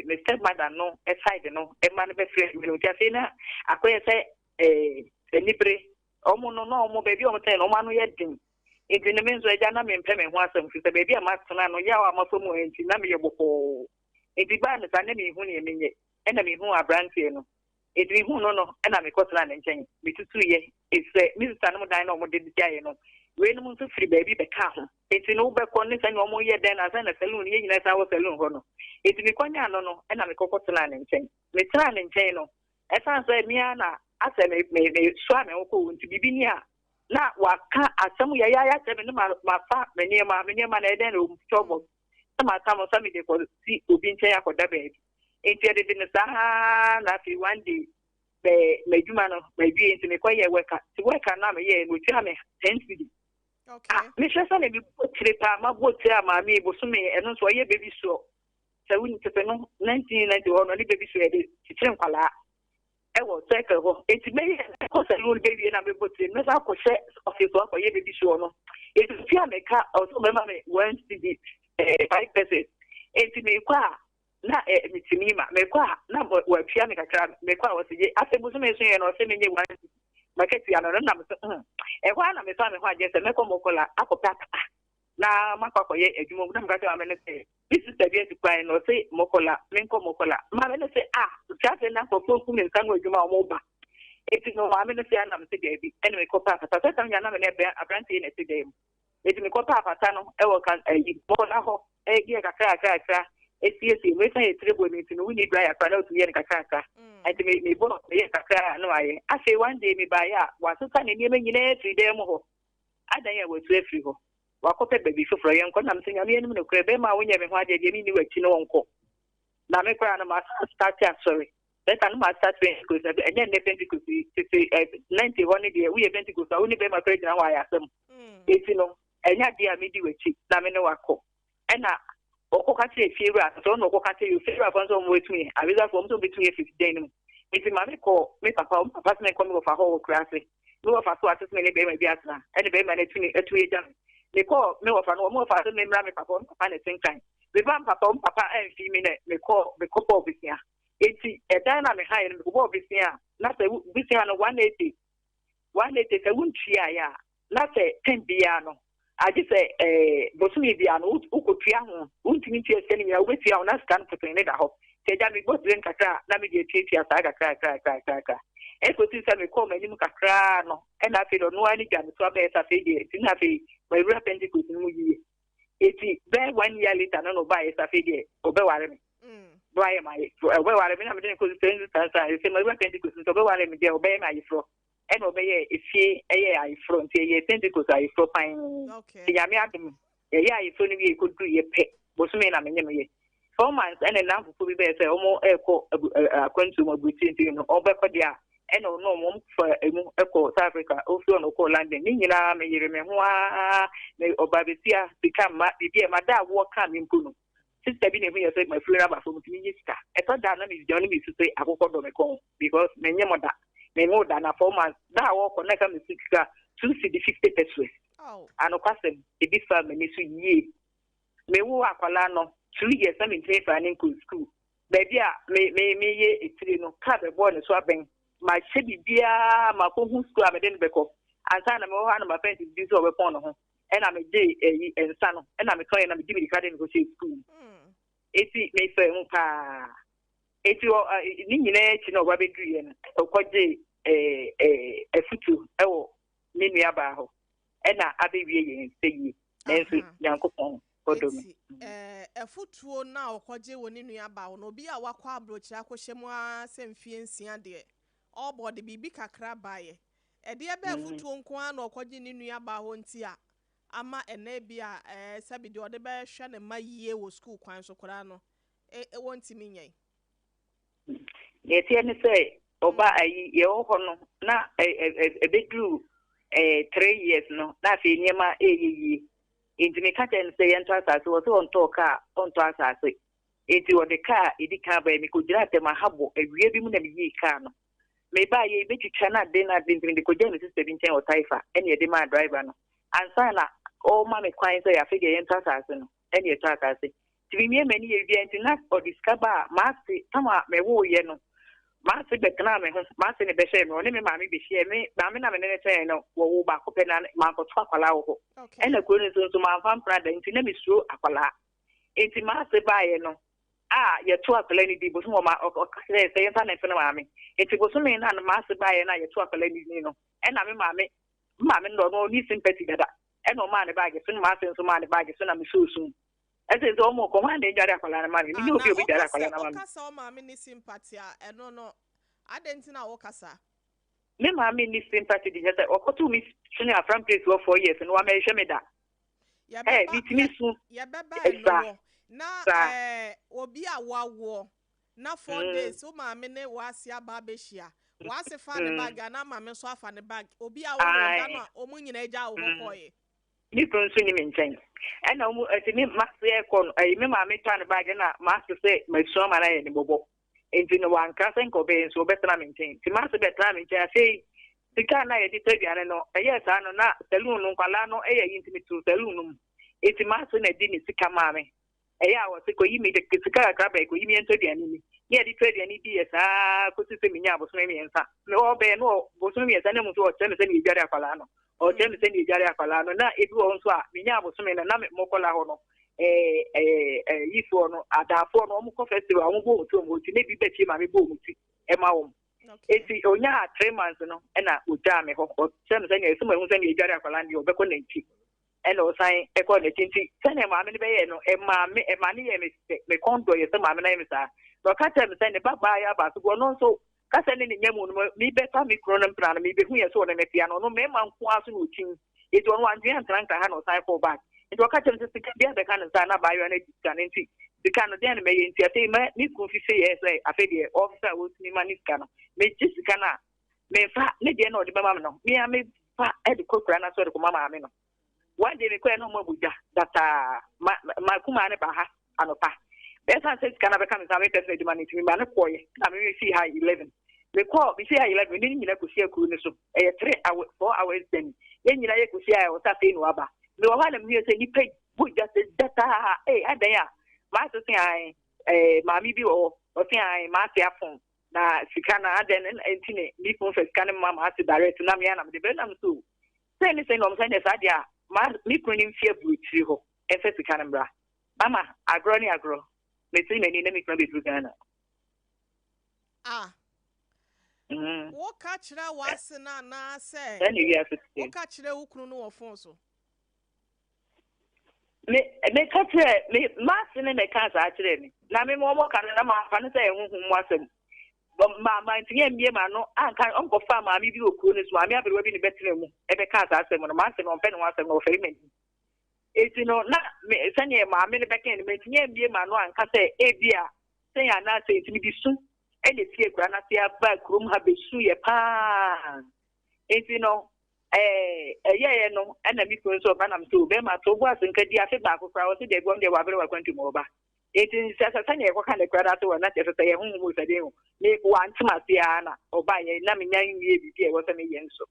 me stepmother no e side no e man be friend me no tia na akoye say libre omo no omo baby omo say no manu ye din enti ne menzo eja na me mpɛ me ho asɛm fi sɛ baby a matena no ya wa maso mu enti na me ye boko enti ba ne sa ne me hu ne menye ɛna me hu abrantie no enti me hu no ɛna me kɔtena ne nkyɛn me tutu ye esɛ me sister no dan na omo de diaye no we no nso firi baby be ka ho enti no be kɔ ne sɛ no omo ye den na sɛ na salon ye nyina sa wo salon ho no enti me kɔnya no ɛna me kɔtena ne nkyɛn me tena ne nkyɛn no ɛsan sɛ mia na asɛ me so a me wo nti bibi ni a na waka asɛm ya sɛ me no ma fa me niema na eden o chobo na ma ka mo sɛ me de kɔ si obi nkyɛn akɔda baby enti de ne sa na fi one day me djuma no me bi enti me kɔ ye weka na me ye no tia me 10 cedi okay me hwɛ sɛ na bi tire pa ma bo tire ma me bo so me eno so ye baby so sɛ wuni tepe no 1991 no ni baby so ye de tire nkwala ewo cycle ho enti me ko salon baby na me botin me sa ko she office ko ye baby show no enti fia me ka o so me ma me 1 cedi 5%. Enti me kwa na me timima me kwa na wa fia me kakra me kwa wo se asebu so me so ye no se me nye 1 market ya no na me so e kwa na me fa me ho aje se me ko mokola akopata na makwa ye adwuma na me ka se me ne se this is the best plan no say mokola menko mokola ma me say just na for phone me nkan adwuma o mo ba eti no ma me say na me say dey ene me ko pa pata say tam ya na me ne abranti ne say dey eti me ko pa pata no e wo kan ayi mokola ho e gi kakra esi me say trebo me eti no we need dry akra na otu ye kakra eti me bo ye kakra no aye ase one day me ba ya wa so ka ne ne me nyina free dey mo ho adan ya wo tu afri ho wakope baby foforo ye nko na me senya me enim no kure be ma wonye me ho ade de mi ni wachi no wonko na me kura na ma start sorry that no ma start because enye ne Pentecost 91 de we Pentecost we ni be ma kure na wa ya asem eti no enya de a me di wachi na me ne wako ena okoka te fiera so no okoka te you fiera bonzo mo wetu ye abiza for mo betu ye 50 den mu eti ma me ko me papa me ko me go fa ho classe no fa so atis me ne be ma bi asna ene be ma ne etu ye jam me ko me wo fa no mo fa so me mra me papa ne tinkan me ba papa en fi me ne me ko po bisia eti edan na me ha ye me ko po bisia na se bisia no 180 se wuntua ya na se 10 bia no aje se bosumi bia no ukotua ho untimi tia se ne ya ubetua ho na scan putting ne da ho te ja me botren kakra na me de tia sa kakra eko ti se me ko manim kakra no e na fe do no ani gya me so be sa fe de ti na fe my real Pentecost mu yi eti be 1 year later no ba e sa fe de obe ware me do aye my obe ware me na me de ko se se my real Pentecost so obe ware me de obe ma yi fro and obey if she a front a Pentecost I for fine. Okay. Yami Adam, a phone we could do ye pet, was me na me 4 months and a lamp for be better, almost echo a consumer between or Becodia, and no more for a echo South Africa, also no call London, Nina, may you remember, may Obabesia become my dear Madame walk coming Puno. Sister being able to say my friend about from Minister. I thought that is the only way to say I will call them because many mother. Me more than a 4 months. That walk on like a 250 pesos. Oh, and Okwasem, a big family, so ye. Me who are Colano, 2 years, I'm in trade for an school. Baby, me ye a trino, cut a boy and swapping. My shabby beer, my home school, I'm a den beco. And son of my friend is this over upon home. And I'm a day and son, and I'm a coin, I'm giving the garden go to school. It's me say, eti ninyine chi no wabedue no okwaje afutu ewo ne nuaba ho na abewie yen seyi nenso yankopon kodomi afutuo na okwaje woni nuaba ho no obi a wakwa abrochi akohyemu asemfie nsia de obode bibi kakra baye ede ebe afutuo nko a na okwaje ni nuaba ho ntia ama enebia sabi de ode be hwe ne ma yie wo school kwan so kora no wonti minyen ye tie ne say oba ayi ye ho no na bedru 3 years no na fe niema eyiyi enti me ka ten say ento asase wo so on talk on to asase enti wo de car edi ka ba mi ko gira te ma habo awie bi mu na mi yi car no me ba ye be twitwa na de na de de ko je mi sister bi nchen o taifa ene de ma driver no ansa na o ma me kwan say afi de ento asase no ene to asase ti mi me ni ye bi enti na o discover ma se tama me wo ye no ma se betna me ho ma se ne be she me oni me ma me be she me ba me na me ne tell no wo ba ko pe na ma ko to akwala wo ena ko ni so ma fam prada enti na me suro akwala enti ma se ba ye no ye to akwala ni di bo so ma o say yenta na fe na ma me enti bo so me na ma se ba ye na ye to akwala ni no ena me ma me no ni sympathy dada ena o ma ne ba ge so ma se so ma ne ba ge so na me so ese zo mo ko hande jare akwala na ma me ni obi jare akwala na ma me okasa o ma me ni sympathy eno no adenti na okasa me ma me ni sympathy di jete okotu mi suni afram place for 4 years no wa me hwe me da bitimi su ya beba eno na obi awawo na 4 days o ma me ne wasi aba behia wasi fa ne bag na ma me so afa ne bag obi awawo da na o mu nyina eja wo koye ni pronsu ni menchen ena mu atimi masse kon me ma me tan bag na masse se maso ma na ye ni bobo enti no wan kasa nko be so betra menchen ti masse betra menchen afei sika na ye di tabiane no eye sa no na saloon no kwala no eye yintimi tu saloon no enti masse na di ni sika ma me eye awo se ko yimi de sika ka ba ko yimi entabiane ni ye di tabiane di ye sa ko se mi nya bo so mi ensa me o be no bo so mi ensa ne mu so o teme se ni jare akwala no o teme se ni jare akwala no na edu on so a mi nya bo so mi na me mokola ho no yifo no adafo no mo ko festival mo bo to mo ti ne bi beti ma me bo mo ti e ma wo eti onya 3 months no e na oja me ho o teme se ni so mo hu se ni jare akwala ni o be ko na nti e no san e ko na nti se ne ma me ne be ye no e ma ne ye me kondo ye se ma me na ye me sa no ka teme se ne baba ya ba so go no so kasa ne nyamu no mi beta mi kro no mpra no mi be hu ye so na me pia no no me ma nko aso no tin eti ono wan dwen tran ka ha no sai for back eti waka teme se sika bia be kan sa na ba yo na dika ne nti dika no den me ye nti ate ma ni ku fi se ye say afi de officer wo ni ma ni sika no me jisika na me fa ne de na o de ba ma no me a me fa e de kokura na so de ko mama me no one day me ko no mo buja data ma kuma ne ba ha anopa be san se sika na be kan sa me pese de ma ni ti ma ne ko ye na me fi ha 11 me ko bi fi ha 11 ni nyina ko si akuru ne so e 3 hours 4 hours then ye nyina ye ko si ha o ta fe no aba me wa na me se ni pe buja se data adan ya ma so sin ai ma mi bi o sin ai ma se afon na sika na adan entine ni ko fe sika ne ma se direct na me ya na me de na me so say ni say no me say ne sa dia ma mi ko ni fie buitiri ho e fe sika ne bra mama agro ni agro me tin me ni na mi ko be du Ghana wo ka kire wase na na say wo ka kire wo kunu no wo fon so me ka kire me ma se ne me ka sa kire ni na me mo ka na ma fa ne say huhum wasem ma ntinye mbie ma no anka onko fa ma mi bi okuro ne so ma mi aberewa bi ne betre mu e be ka sa asem no ma se no mpe no wasem no feri me eti no na me sanye ma me ne beka ne me ntinye mbie ma no anka say e bia say ya na say ntimi bi su e de tie kura na tia ba krum ha be su ye pa eti no ye no na mi ko so ba na mto be ma to gwa sen kadi afi ba ko kra o se de gwa de wa bere wa kwantu mo ba eti sasa sanye ko kan de kra da to na te se ye hu mu se de hu ni wa ntima sia na o ba ye na me nyan wie bi e wo se me ye nso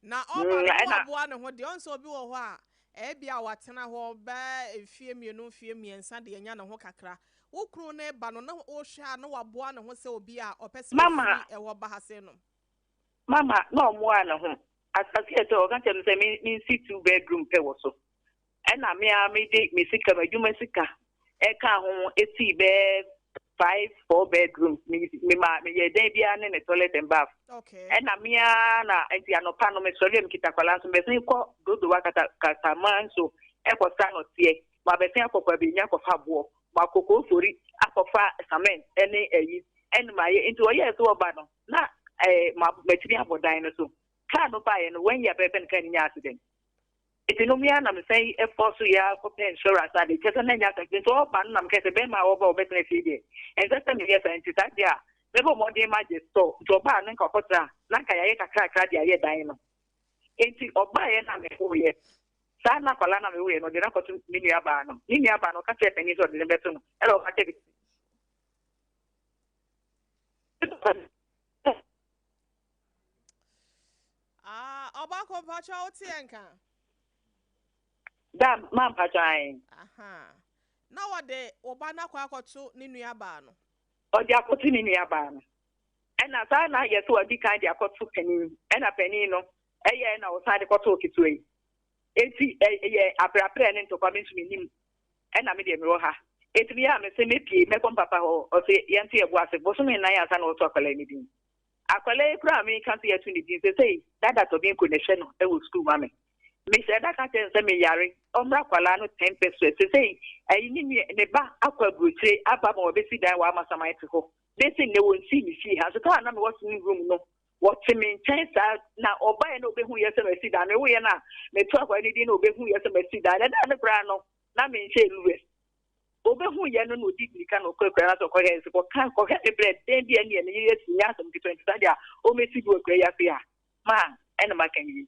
na o ba no aboa ne ho de on so bi wo ho a bia watena ho ba efie mienu fie miensa de nya ne ho kakra wo kru ne ba no na o hwa na waboa ne ho se obi a opese mama e wo ba ha se no mama no mo ana ho asase to ga tem se mi si 2 bedroom pe wo so na me a me de me sika ma djuma sika e ka ho eti be 4 bedrooms me ye den bia ne toilet and bath okay na me na enti anopa no me sori me kita kwala so me sin ko dodo wa kata man so e ko sa no tie ma be sin akokwa be nya ko fa bo ma kokko sori akofa cement ene eyi en ma ye enti o ye so oba no na ma metiri abodan no so ka no ba ye no when ya be ben kan nya accident Etinomia na me say e force ya for insurance and the person na nya say so ban na me say be ma over better fee and that me yes and that dia never more dey ma just so to ba na nkofota na ka ya kakra dia ye dan no enti oba ye na me ho ye sa na kwala na me ho ye no de na kotu ni aba no ka che penny so de beto no e lo ka che oba ko pacha otienka da man pachain aha na wode oba na kwa akoto ni nuaba no o de akoto ni aba no ena sa na ye so odi kan de akoto penny ena penny no eye na o sa de koto okitu yi enti eye aprapre ne ntokwa me ntumi nim ena me de me ro ha enti me ya me se me pie me kom papa ho o se yente Yeboaa ase bo so me na ya sa na o to akwala ni din akwala kura me kan se yetu ni din se sei dada to bin ko ne hwe no e wo school ma me say that can't say me yare omra kwala no 10 pesos say ayi ni ne ba akwa bruche Apam obesi dan wa masamai te ho they say ne won see me see ha so ka na me was in room no what me chance na oba na obehu yese me see dan me wo ye na me to akwa ni din na obehu yese me see dan na ne bra no na me nche luwe obehu ye no no di kan okwa na so ko he so kan ko he bread den dia ni ne ye si nya so 20 dia o me si do okwa ya fe a ma ena makan yi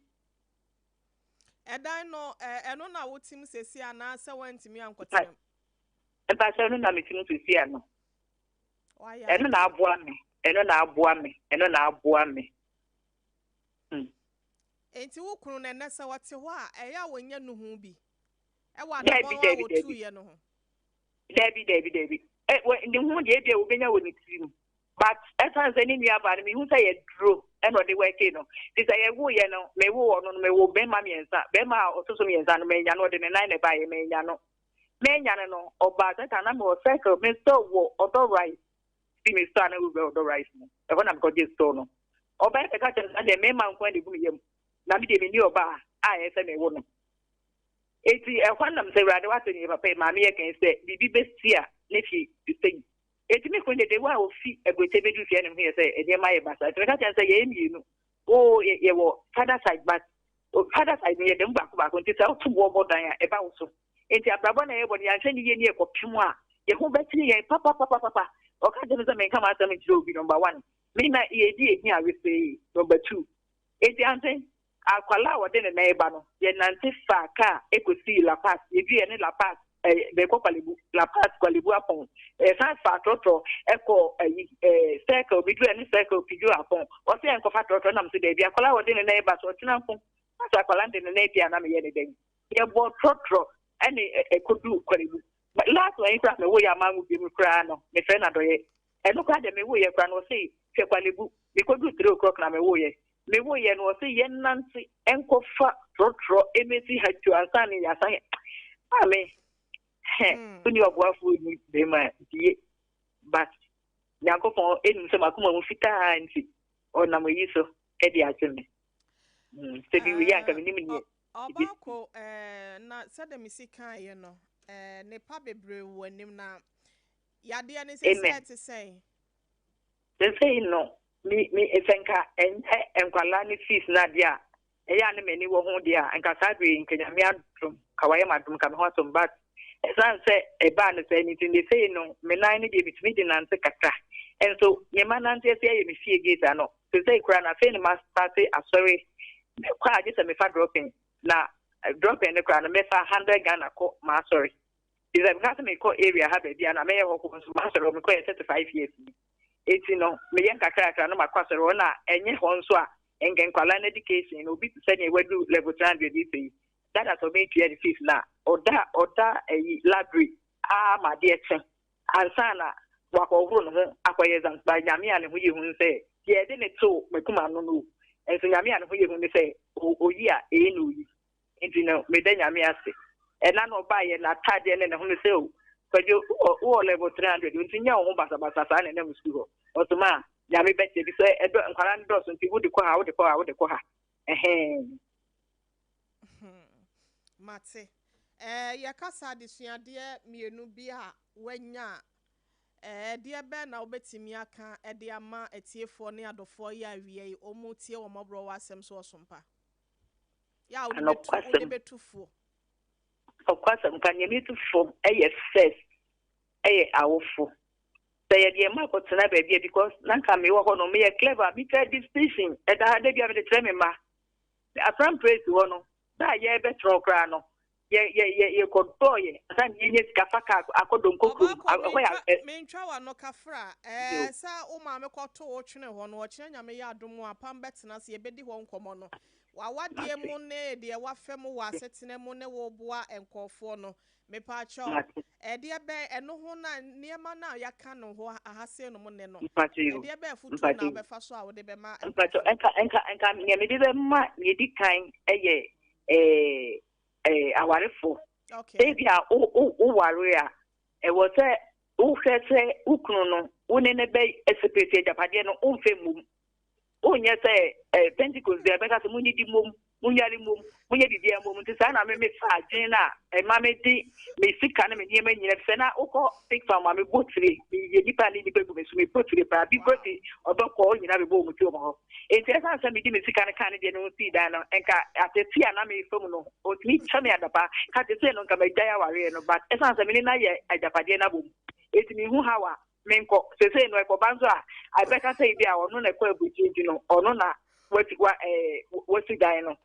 edan no eno na wotim sesi ana se wantimi ankotem ba se no na metim sesi ano waya eno na aboa me enti wo kunu na nese wote ho a eya wonya nuhu bi e wa na bo wo tu ye no ho Debbie ndi hu de bia wo benya wo ni tirim but esan se ni nuaba no me hu say ye dro and what they were saying, this I will, may wo no me wo be mammy and Bema or so me and me yano de 9 by me yano. Me yano or but that I'm more cycle, me so wo or the rice. See me son who will the rice. I want to go this stone. Or by the catch and the main man when the boom. Nami de me bar, I say me woman. It's a one of the rather what you pay mammy can say, be best here, nephew, to sing. It me when they were see a good table to get him here say a dear my master. I can say you know. Oh ye wo father side but father side me dem back when to sell to war than about so. Enti abrabo na everybody and send ye near kopim a ye ho betini ye papa o ka dem say me come out me jiro bi number 1. Me na ye di ehia we say number 2. Enti ante akwala wo de na eba no ye nante fa ka ekosi la pass ye bi ne la pass be ko kwalibu la pass kwalibu apon san fa trotro eko circle bi do any circle bi do apon o se enko fa trotro na mse de bi akwala wo de na eba so tina pon asa akwala de na bia na me ye ne den ye bo trotro any ekodu kwalibu last one kra me wo ya mangu bi mu kra no me fe na do ye eno kra de me wo ye kra no se fe kwalibu bi ko du 3 o'clock na me wo ye no se ye nanti enko fa trotro emesi hatu ansani ya san ame when you are going to be my dear, but Yakofon, and some Akuma Fita and or Namayiso, Eddie Asem. Steady, we are coming in. Obako, not said the Missika, you know, ne pabe brew when him now. Yadian is to say. They say no, me, Esenka, and Kalani fees Nadia, a young many were home dear, and Casabi in Kenyamia from Kawayama from Kamhotum, but. As I say, a ban is anything they say, no, Menani gave it meeting and Secatra. And so, Yaman say, me see a gate, I know. To say, Cran, I say, must say, I'm sorry. Quite just a me dropping. Now, dropping the crown, a me 100 Ghana, my sorry. Is a got me call area, have a Diana Mayor who was master of me 35 years. It's me yanka character, no, my Quasarona, and yet Honswa, and can call an education, will be to send a way to level 200 DC. That has made you the fifth now. Or that a library. My dear son. And Sana, walk over acquires by Yamian, who you say, yeah, then it's so, Makuma no. And so Yamian, who you say, oh, yeah, no. And you know, Medan Yamiasi. And I know by and I tied in and only so. But you all level 300, you think your home Basa and never school. Or to ma, Yami bet you say, Edward and Karan Dawson, you would call the Koha. Mate. Yakasa disua de mienu bia wanya de be na obetimi aka de ama etiefo ne adofo ya wie omu tie wo Mավորọ Asem so Sompa. Ya And of course, betufu. of course, I'm can you need to form first, our full. Say the amount of baby because Nanka me walk on me a clever because this station at the head of the tremema. A friend praise one. That ye better crano. Ye could boy. Then ye scafaka. I couldn't cook. Mintra no kafra. Sa umame koto ochine hono ochine nyame ya adomu apam betina se yebedi ho nkomo no. Wa die mu ne de wa femu wa setene mu ne wo boa enkofo no. Me pa cho. De be eno ho na niema na yaka no ho ahase no mu ne no. De be futu na obefa so a wo de be ma. Enka me de be ma ye di kan awarefo. Okay. Baby o ware a e wo se o hwese ukunu no one ne be esepete japade no o mfe mum o nye se Pentecost de be ka se munyi di mum munyari mum munye di dia mum nti sa na me fa adwen na e ma me di me sika na me niema nyina se na ukọ pick farm ma me botire ye nipa ni nipa go me so me botire pa bi botire obekọ nyina be bo mu ti o mo enti esa se me di me sika na kan de no si da no enka ateti na me fam no o timi chame adapa ka te se no nka me daya ware no but esa se me ni na ye ajapade na bom enti mi hu hawa menko se no e ko banzo a abeka se bi a ono na ko abuchi no ono na wati dan no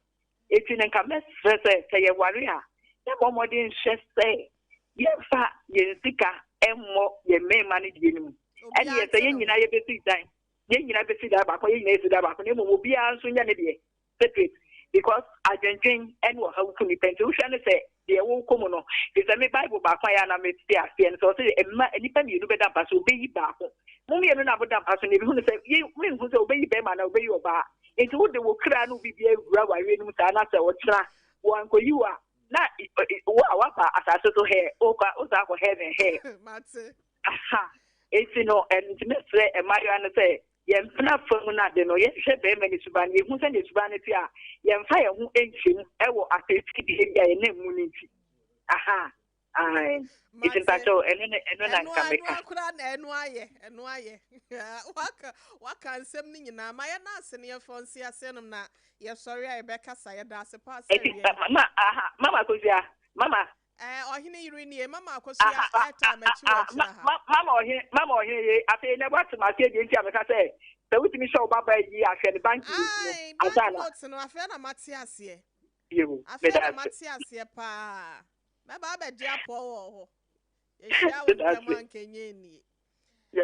eti nka me se ye ware a ya bomodin hwe se ye fa ye sika emmo ye me manage ye nim eni ye se ye nyina ye besi dan ye nyina besi da ba ko ye nyina esi da ba ko ne mo obi anso nya ne de separate because agentwen eni wo hawo kuni penti wo hwe ne se de wo komo no is me bible ba kwa ya na me ti afi en so se emma enipa mi enu beda pa so obeyi ba ko mo mi enu na boda pa so ne bi hu ne se ye we hu se obeyi be ma na obeyi oba enti wo de wo kra no bibia ewura wa we enu sa na se wo tra wo ankoyiwa na wa pa asase to he o za ko heaven he Mate. aha enti no enti me se e mayo an se ye mpna famu na de no ye hwe be mani suban ye hu se ne suban ti a ye mfa ye hu enchim e wo ateti behavior ye na mu ni ti aha ai iti pato eno na nkameka akura na enu aye waka nsem ni nyina ma ye na ase ne ye fonsi ase no na ye sori a be kasa ye da ase pa ase wie mama kozia mama Oheneyere ni mama akosia eta machi wa kira ha mama Oheneyere afi ne bwatu ma tie nti ameka se se wutimi show baba yi ahwe ne banki ai bank no afa na mate ase yewu afa na mate ase pa baba ba dia po ho ye hia wo ntama nkenye ni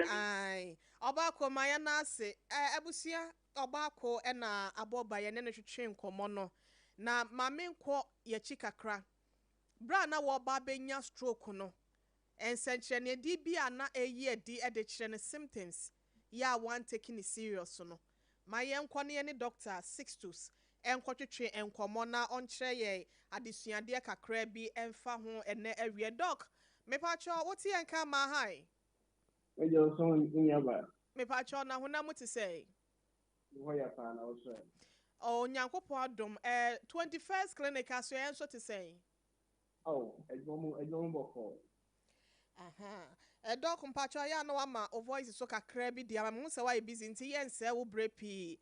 ai obako maya na ase abusia obako e na aboba ye ne twetwe nkomo no na mame nko ye chikakra bra na wo ba benya stroke no ensenkyerene di bia na eyi di e de kyerene symptoms ya one taking it serious no my enko ne ne doctor Sixtus enkotwetwe enkomo na onkyere ye adesuade kakra bi emfa ho ene awie doc me pa cho woti enka ma hai ejo so nyaba me pa cho na hona muti say wo ya pa na wo so o nyankopon adom 21st clinic aso enso te say oh ejo boko aha doc mpacho ya na wa ma o voice so kakra bi dia ma se wa busy nti yense wo brepi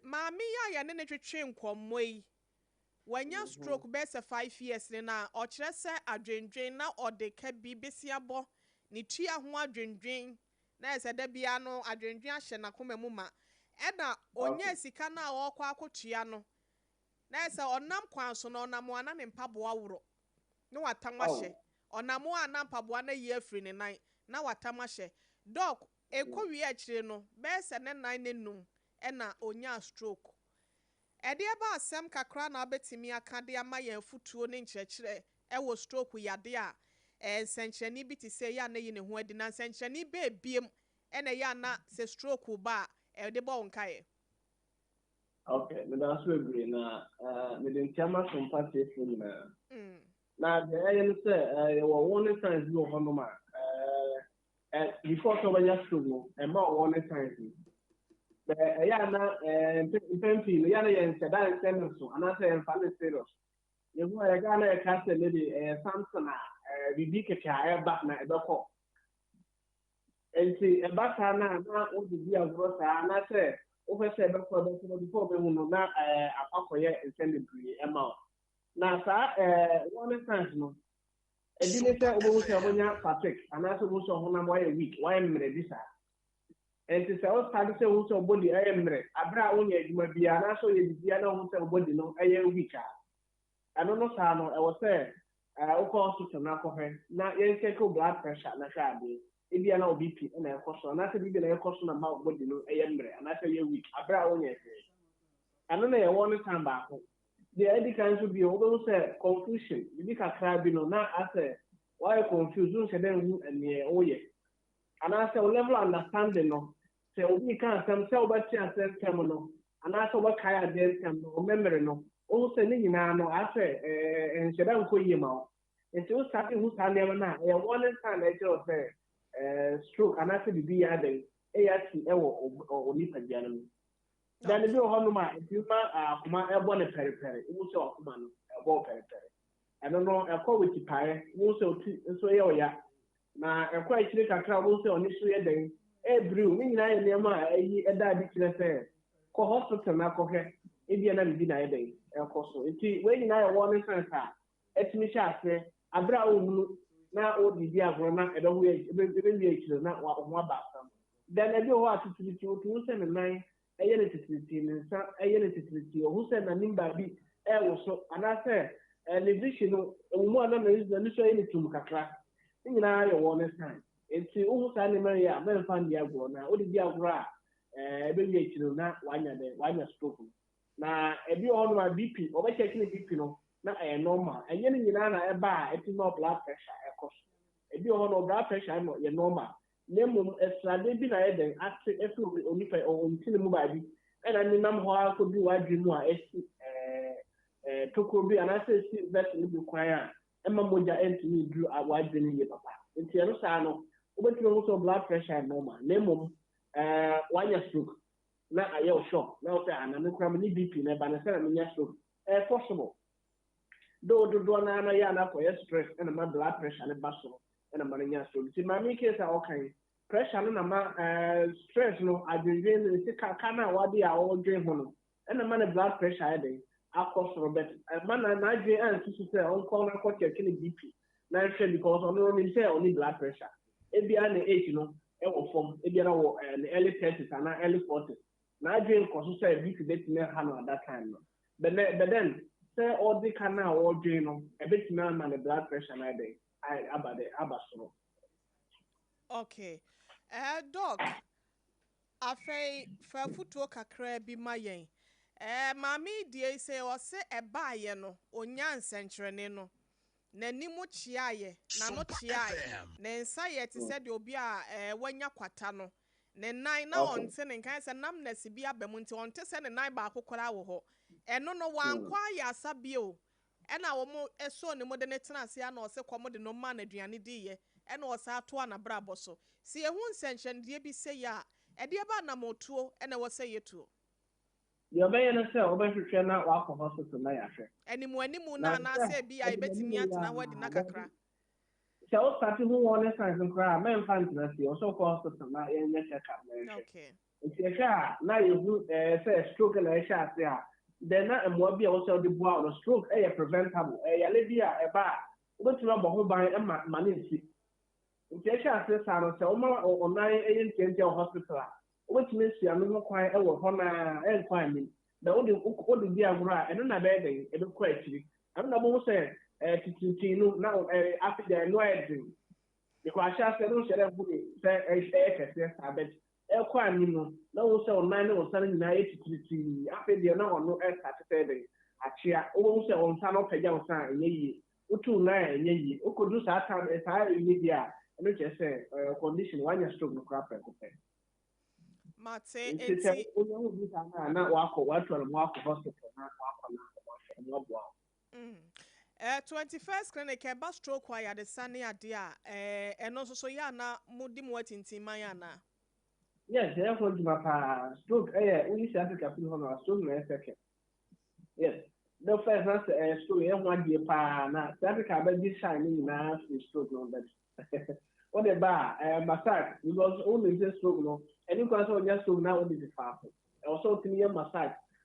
maami ya ne twetwe nkomoi wanya stroke be se 5 years ni na o kire se adwendwen na ode ka bi besiabo ni tua ho adwendwen na ese da bia no adwendwen ahye na koma mu ma na onya sika na o kwa akotua no na ese onam kwan so no onam ana ne mpabo aworo ne watamahye onam ana mpabo na ye afri ne nan na watamahye doc ekowi akire no be se ne nan ne num na onya stroke ede ba asem kakra na betimi aka de amaye futuo ne nkyerɛkyerɛ wo stroke yade a ensenkyerɛni bi ti se ya na yi ne ho adi na ensenkyerɛni be biem na ya na se stroke ba de ba onkae okay me da so agree na me den tiama Sompa sefo na de ayen se wo one signs bi ho no ma before to banya stroke e ma one signs ya na pempi no ya na yen se dan sen so ana se en fa ne serious ye go ya ga na e ka se ne de Samson a bibi ke ka e ba na e be ko enti e ba ka na o di agro sa na se Over said before we will not acquire intended to amount. Now, sir, one time, no. I didn't say over Patrick, and that's also one a week. Why am I this? And to say, I started to say, also body, I am ready. I brought only a be an answer, you know, body, no, a week. I don't know, sir, I was there. Of course, to alcohol. Now, you take blood pressure, like I did. If you are now BP and a cost, and that's a question about body, no, a and I say a week. I brought only a I don't know, one time back. The idea can be almost a confusion. You can cry, no, not as a why confusion, and yeah, oh, yeah. And I say, level understanding, no. Say, we can't some sell but chance terminal, and I saw what Kaya did and memory, no. Also, no, I say, and she don't call you out. And so, starting who's never now, a one time I tell her, stroke, and I said, be adding, ASC or Nipa Janum. Then if you want if you are airborne periphery, you also man, a ball periphery. I don't know, a call with the pie, also, so yeah. Now, a quite trick I travel on this way, then, brew, me, I near my a diabetes affair. Call hospital, now, okay, if you're not denied, of course. It's when I want to send her. It's me, say, I brought now all the diagram, and don't wait, it's not what about them. Then I do what to send a nine. A identity, who said a name by the air was so, and I said, an additional one of the initial to Macra. In I one time. It's almost animal, I never found the agro now. What did the agra? Baby, not one a stroke. Now, if you on my BP, or checking the BP, no, not a normal, and yet in a bar, it's not blood pressure, of course. If you on blood pressure, I'm not your normal. Name extra baby na eden actually every only for on tin mobile and I mean how could do what you know to could be and I say that will be quiet and moja ent me drew a wide than ye papa into no sano but you also blood pressure normal name one year stroke na ayo shock now say and I'm cramming BP na ba na say na stroke possible do na ya na for stress and my blood pressure and basal and a marina stroke. See, my case are okay. Pressure and stress, no, I been doing the Kana Wadi are all dream home. And a man blood pressure, I think, of course, Robert. A man and I dream and to say, on corner court, you're killing BP. Now, because on only say only blood pressure. It be an age, you know, it will form, it be an early 30s and early 40s. Now, I dream because say BP didn't know at that time. But then, say all the Kana all dream, a bit man and the blood pressure, I think. Okay. Dog. Afei fa futuo kakra bi mayen. Mami die say o se ebaaye no onya nsenkyerene no. Nanimu chiaye, na no chiaye. Ne nsa ye te se de obi a wanya kwata no. Ne nan na onte ne kan se nam na sibi abam nti onte se ne nan ba akokora wo ho. Eno no wankwa ya asabio. Ena wo mo eso ne mo de ne tena ase na o se komo de no ma na aduane di ye. Ena o sa to na brabo so. Si ehun nsenkyerene bi se ya e de ba na motuo ena wo se yetuo. You obey na say obehwehwe na wa ko hospital na ya hwe. Animu na say bi a betimi atena wadi na kakra. Se o start who one signs nkra men fan na see o so ko hospital na ye nya check up na. Okay. If na you say stroke na e sha ase a then na mo bia o say the boa on stroke e preventable e ya le bia e ba obetumi abo ho ban e ma ne nsi. If sha ase sa no say o ma online e ntente hospital a obetumi si anu ho kwan e wo ho na e kwan mi da o de bia agora e no na be den e be kwa akiri am na bo say titi no na after the no edin because sha say no shere bu ni say kese sabet e kwa mi no na wo say online na wo san ni na titi after the na ono e start say achia wo say on san no pagya wo san enyeyi utu na enyeyi okodu sa time e sa enyeyi dia no just say condition one your stroke no crap e Mate enti na wako watu wako hospital na wako na Mọ́borọ̀. 21st clinic e ba stroke wa ya de sane ade a eno so ya na mudi mu atintima ya na. Yes, therefore you must stroke we see Africa people no stroke na second. Yes. The first na stroke e ho die pa na Africa ba di shine na stroke no that. What about massage because only just stroke no and you can also just stroke now only the fast also to me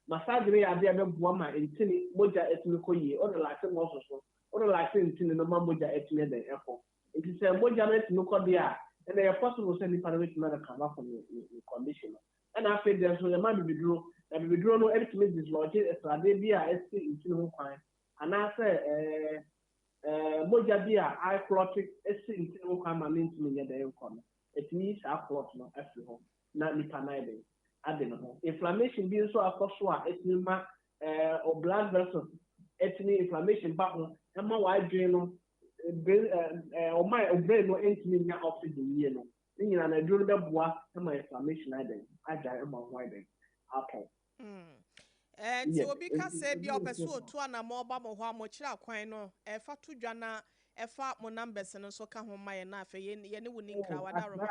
massage me ade abeboa ma entini moja etimi koyie o de like mo so o de like entini no ma moja etimi den efo nti say moja na etimi ko dia and e possible say ni para wetin na come from the condition and after there so the man be duro na be duro no etimi dislodge estrade bi a esi entini ho kwan ana say moja bi a eye clotting esi entini ho kwan ma entimi ye den ko no etimi sa clot no afi ho na ni panai inflammation being so akoswa etinima or blood vessels etini inflammation back on ema wa adwen no o my brain no entini nya oxygen ye no nyina na duro be boa ema inflammation aja ema ho aden okay ti obi ka say bi opeso otu ana mo ba mo ho amochira kwan no e fa to dwa na e fa mo numbers no so ka ho maye na afa ye ne woni nkra wada ro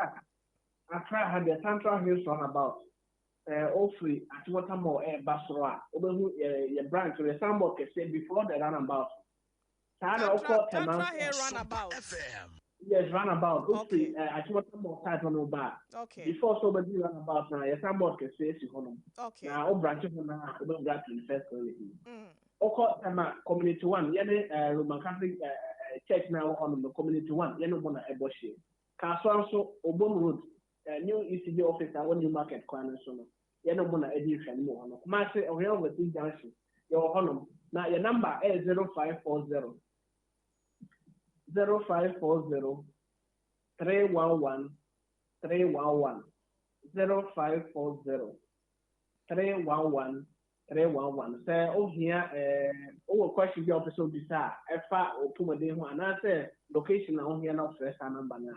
Accra had the Central Hills runabout. Free at what more Basra. Your branch to the Sambok said before the runabout. Central Hill runabout. Yes, runabout. Okay. At what more side on bar. Okay. Before somebody runabout now, your Sambok says you home. Okay. Now, all branches are now about that in the first Oko Tama Community 1, Yene Roman Catholic Church now on the Community 1, Yenobona Eboshi. Castle Obom Road. New ECD office at one new market corner. So, you know, when I edition more. Master of your with this junction, your honor. Now, your number is 0540 0540 311 311 0540 311 311. Say, oh, here, question the officer beside. If I open a day one, I say location on here now, first number now.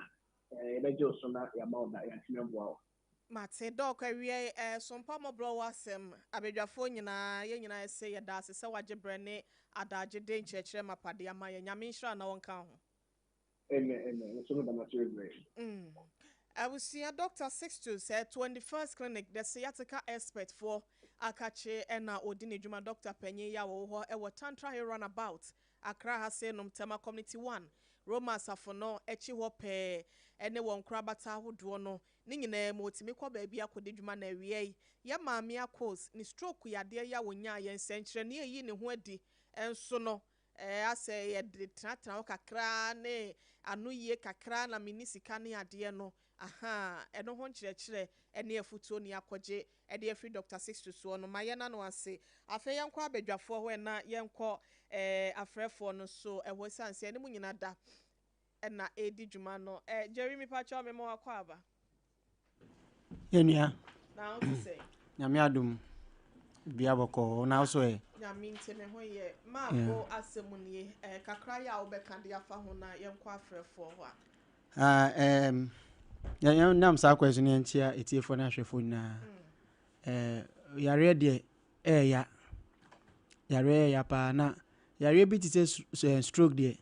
Mate dog awie Sompa Mọ́borọ Asem abedwafo nyina ye nyina say ya da se waje brene adaje de nchechire mapade ama ye nyame nhira na wonka ho amen so da material brain Abusia Dr. 62 said 21st clinic the sciatica expert for akache ena odine djuma Dr. Penye ya wo ho e wo tantra he runabout Accra ha say nom tema community 1 Roma Safono echi ho pe ene won krabata hodo no ni nyina ma otimi kwa ba bia kode dwuma na awie ya maame akos ni stroke ya de ya wonya ya nsenkyere ne yi ne ho adi enso no ase ye de tratra kakra ne anu ye kakra na minisika ne ade no aha eno ho nkyerɛkyerɛ ene afutuo ne akɔgye ede afri Dr. 62 so no maye na no ase afa yenkɔ abadwafo ho na yenkɔ afrɛfo no so ɛwɔ sanse ene mu nyina da na edi dwuma no Jeremy Pacho me mo akɔ aba Yenia na o say nyame adum bia bɔkɔ na so nyame nteme ho ye Mabo asemunie kakra ya obeka de afa ho na yenkɔ afrɛfo ho a nam sa question entia etiefo na hwefo na yare de ya yare ya pa na yare bi ti stroke de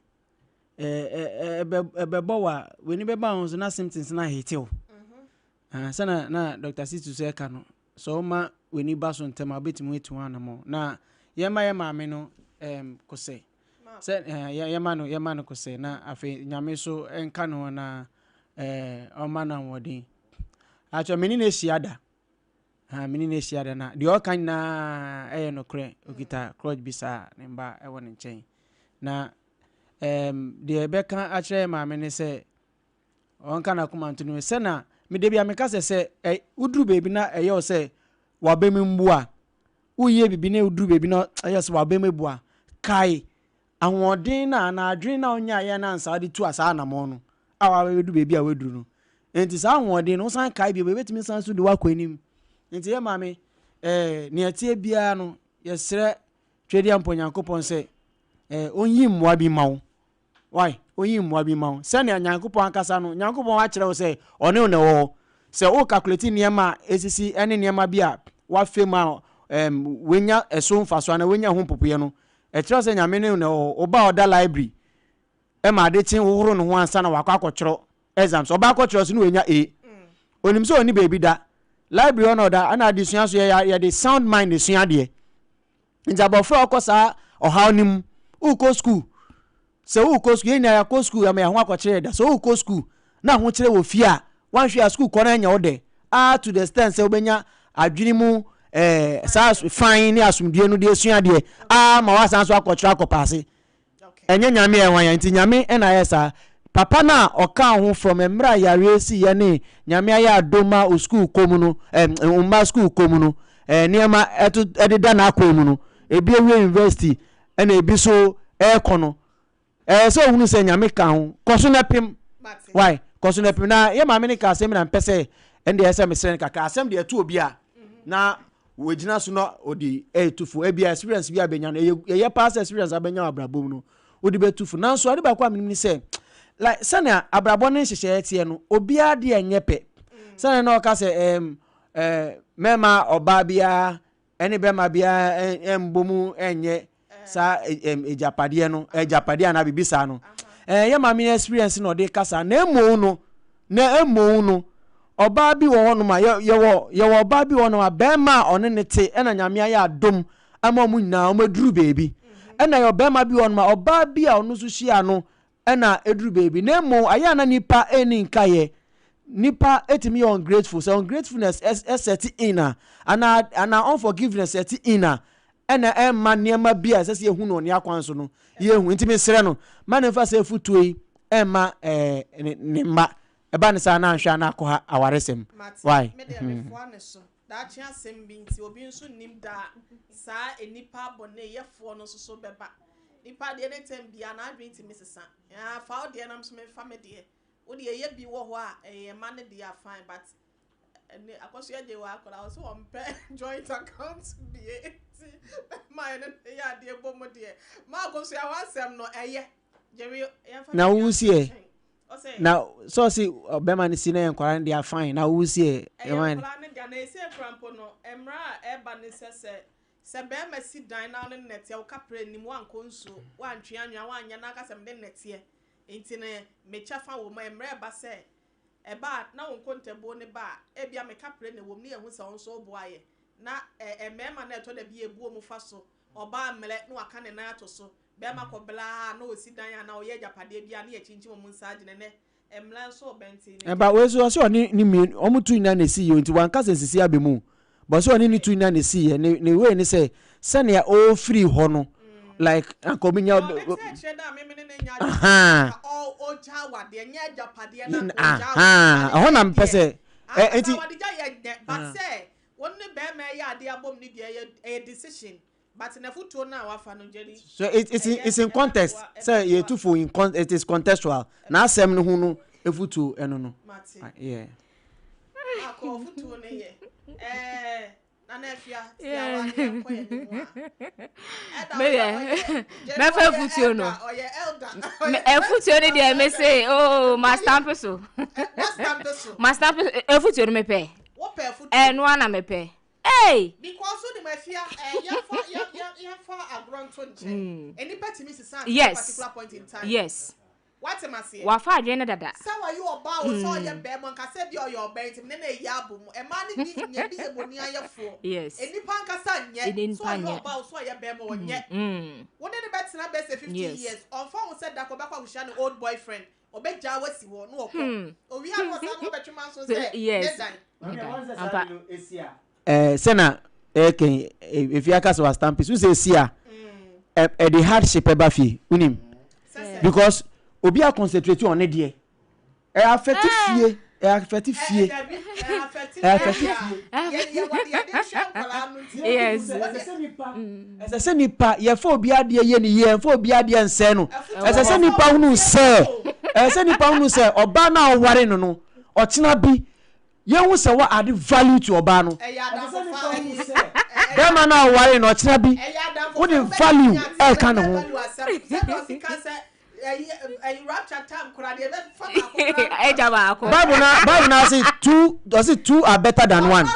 bebo wa weni beba ho so na symptoms na hitiw sana na Dr. Situ say ka no so ma weni ba so ntema betimi wetu ana mo na yema maame no ko say se yema no ko say na afi nyame so enka no na o ma na wodin acho meni na shiada meni na shiada na de o kan na no kre okita crutch bisa ne mba e won nchen na de beka a kire maame ne se on kana kuma ntunu se na me de bia me ka se uduru bebi na eyo se wa be me mbua uye bibi na uduru bebi na eyo se wa be me bua kai anwodin na adwen na onya ya na nsa de tu asa na mo no awa we du bebi a we duru no enti sa anwodin no san kai bi betimi san so de wa kwanim enti ye maame ne atie bia no yesre twedi amponyankopon se onyi mmoa bi mawo why onyi mmoa bi mawo se ne nyankopon akasa no nyankopon wa kire wo se one one wo se o calculate niema esisi ene niema bi a wa fema wenya eso mfaso na wenya ho popoye no kire se nyame ne o ba oda library ma de tin wohoro no ho ansa na wakọ akọkyerọ exams oba akọkyerọ so no wenya A onim so oni baby da library on oda ana adesua so ya de sound mind esua de njabofra okosa ohawnim uko school se uko school enya ya ko school ya ho akọkyerọ da so uko school na ho kyerẹ wo fie a wan hwe a school kọ na enya wo de to the extent se obenya adwini mu sa fine ni asumdie no de asua de ma wasan so akọchira akọpase enye nyame enwan yanti nyame na yesa papa na oka ho from emra yare si ye ne nyame aya adoma o school komu no umma school komu no niema ededa na akomu no ebi ewe university na ebi so ekono so hunu se nyame ka ho koso na pem why koso na pem na ye ma me ne ka asem na mpese ende yesa mesere kaka asem de etu obi a na wejina so no odi etufo ebi experience bi abenya no ye past experience abenya abrabom no odi betufo na so ade ba kwa me ni se like sana abrabo ne hyehyɛ tie no obi ade enyepe sana na oka se mema oba bia ene bema bia embomu enye sa ejapade no ejapade na bibisa no ye ma me experience no de kasa na emo no oba bi wo hono ma ye wo oba bi wo no ma bema one ne te ena nyame ya adom ama mu nyina o maduru bebi ena ye bema bi wo no ma oba bi a ono so hia no ena eduru bebi na emo aya na nipa eni nkaye nipa etimi ungrateful so ungratefulness set in ana unforgiveness set in ena emma niema bia sese ye hu no ne akwanso no ye hu ntimi sere no ma ne fa se futuo yi emma ne ma eba ne sa na anhwa na akọ awaresem why me de me fo ne so da chi asem bi nti obi nso nim da sa enipa bone ye fo no so beba nipa de ne tem bia na adwen ti mesesa ya fa o de nam so me fa me de o de ye bi wo ho a ma ne de fine but akoso ye de wa akola so on pe joint account bi my ne ya de bomo de ma akoso ya wasem no jerry na wusie na so si obema ni sine enkwara ndi afine na wusie plan na ese krampo no emra eba ne se be ma si dan na ne nete o kapre ni mu anko nso wa ntwe anwa wa anya na akasem de nete enti ne mecha fa wo ma emra eba se eba na won kontebo ne ba ebia me kapre ne wom ne ehu se won so obo aye na emema na eto da bi ebuo mu fa so oba mele no aka ne na ato so be ma ko bla na osi dan ya na o ye japade bia na ye chinchi mu nsaje ne emla so benti ne eba we so oni ni mi omutu ina na si yo nti wan kasa sisi abemu but so oni ni tu ina na si ye ne we ni say sene o free ho no like akobinya o jawa de nya japade na o jawa ho na mpese enti but say wonne be ma ya ade abom ni de a decision but na futuo na wafa no jerry so it's in context say you too for in it is contextual na asem no hu no efutuo eno no yeah akọ futuo ne ye na na afia tia wa ne ko ye me fa futuo no e futuo ne de me say oh my stamp so my stamp e futuo no me pe wo pe futuo no ana me pe hey because so the mafia ya for agron to nche any party miss san particular point in time yes what am I saying wa fa adwe ne dada so are you about so ye be mon ka se bi o your be ntim ne na ya abum e ma ne bi nya bi e boni ayefo yes any pan ka sa nye so you about so ye be mo nye won ne bet na be say 50 years on phone said that ko ba kwa husha no old boyfriend obeja wasi wo no okọ owi ha no sa no betwema so say yes ampa sena eken if you ask was stamp so say sia the hardship eba fi unim because obi a concentrate on it there affect fie yes ese nipa ye fo obi ade ye ni ye fo obi ade nse no ese nipa hunu se oba na oware no ochina bi ye hu se wa add value to oba no dem na oware no ochina bi what the value e kan ho Bible now say two are better than one.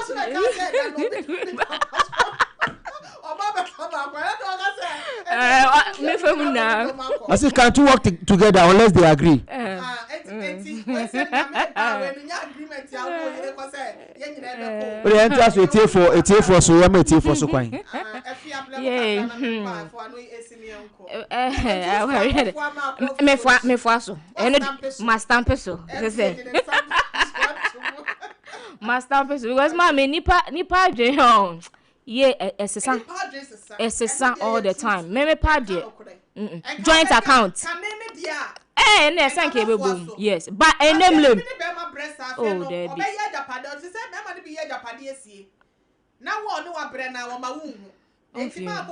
I say can't two work together unless they agree. We enter so a for so we a for so kwai. Me for so. My stamp so. My stamp so because mommy nipa adwen on. Yeah, SSA all the time. Meme padre. Joint account. No, thank you, boom. Yes, but a name. Oh, Debbie. Now, one no abrenna or my womb. If you are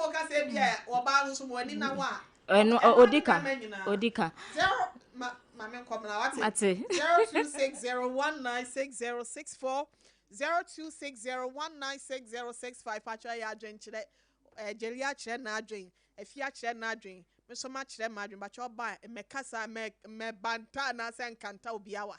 Odika. 0260196064 0260196065 Pacha ya drink today. Jelia chen na drink. If ya chen na drink, me so much them madrin, but your buy me kasa me banta na sen kanta obiawa.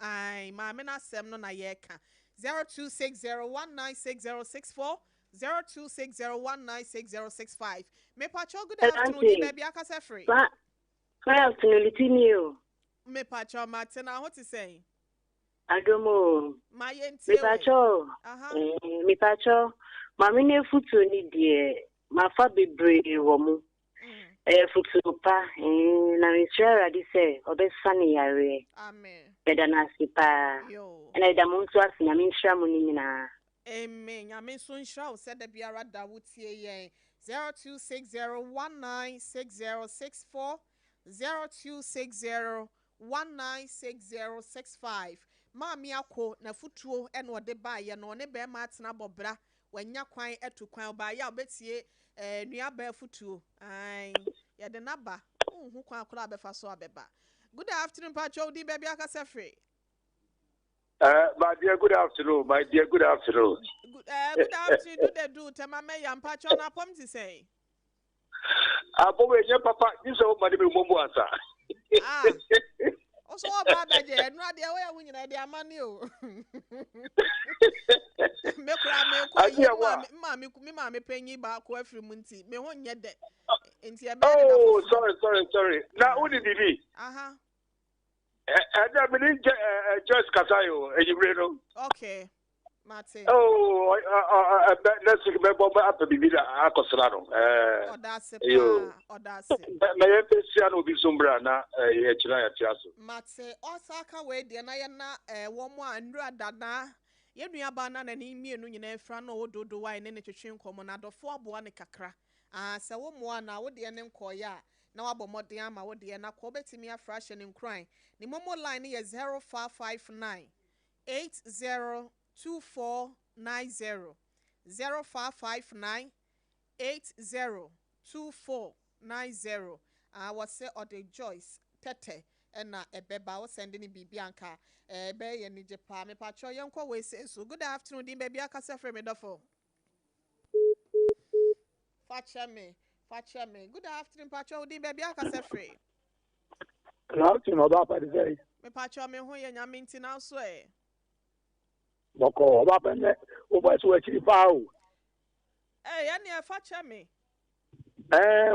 Ai ma me na sem no na yeka. 0260196064 0260196065. Me pacho good afternoon, baby. Akase free. Good afternoon, Litinio. Me pacho Martina, what is saying? Adomo. My yenti. Me pacho. Me pacho. Mami ne futu ni die. Ma fa bebre womu. Futu pa. Na mi sure adi say obesani yare. Amen. Beda na sipa. Yo. Na ida muntu asi na mi nsha mu ni na. Amen. Amen. So nsha said the biara da wutie ye. 0260196064 0260196065. Mami akọ na futuo e no de ba ye no ne be ma atena bobra wanya kwan etu kwan ba ya obetie nua ba futuo. Ai ye de naba hu kwan akora be fa so abeba. Good afternoon Pacho di baby akase free. My dear, good afternoon. My dear, good afternoon. Good afternoon. Do they do? Tell me, I'm Pacho and Apam to say. Apam, your papa, this old money will move on, sir. Also, about that, and not the way when you're the money. Mammy, paying you back every month. Me won't yet that. Oh, sorry. Now, who did it be? I believe just Casayo, and okay, Martin. Oh, let's remember up to be a Cosalano. That's it. My MPC will be Sumbrana, China Chasu. Matse, Osaka way, the Nayana, Womo and Dada. Yenu banana and me and Union Frano do wine in a chin commonado for Buana Cacra. So one now with the name Koya. Now about more diama with the na to me a fresh and in crying. The Momo line is 0559 802490 0559 802490. I was say or the Joyce Tete and a beba was sending Bianca bay and Nijepa me patro young way say so. Good afternoon, baby. I can say for me duffo. Facha me. Good afternoon, Pacho. Di baby, I can say free. Good afternoon, Papa. Me Pacho me who you minti now swear. Boko, Papa, over to a chili pow. Eh, any facha me.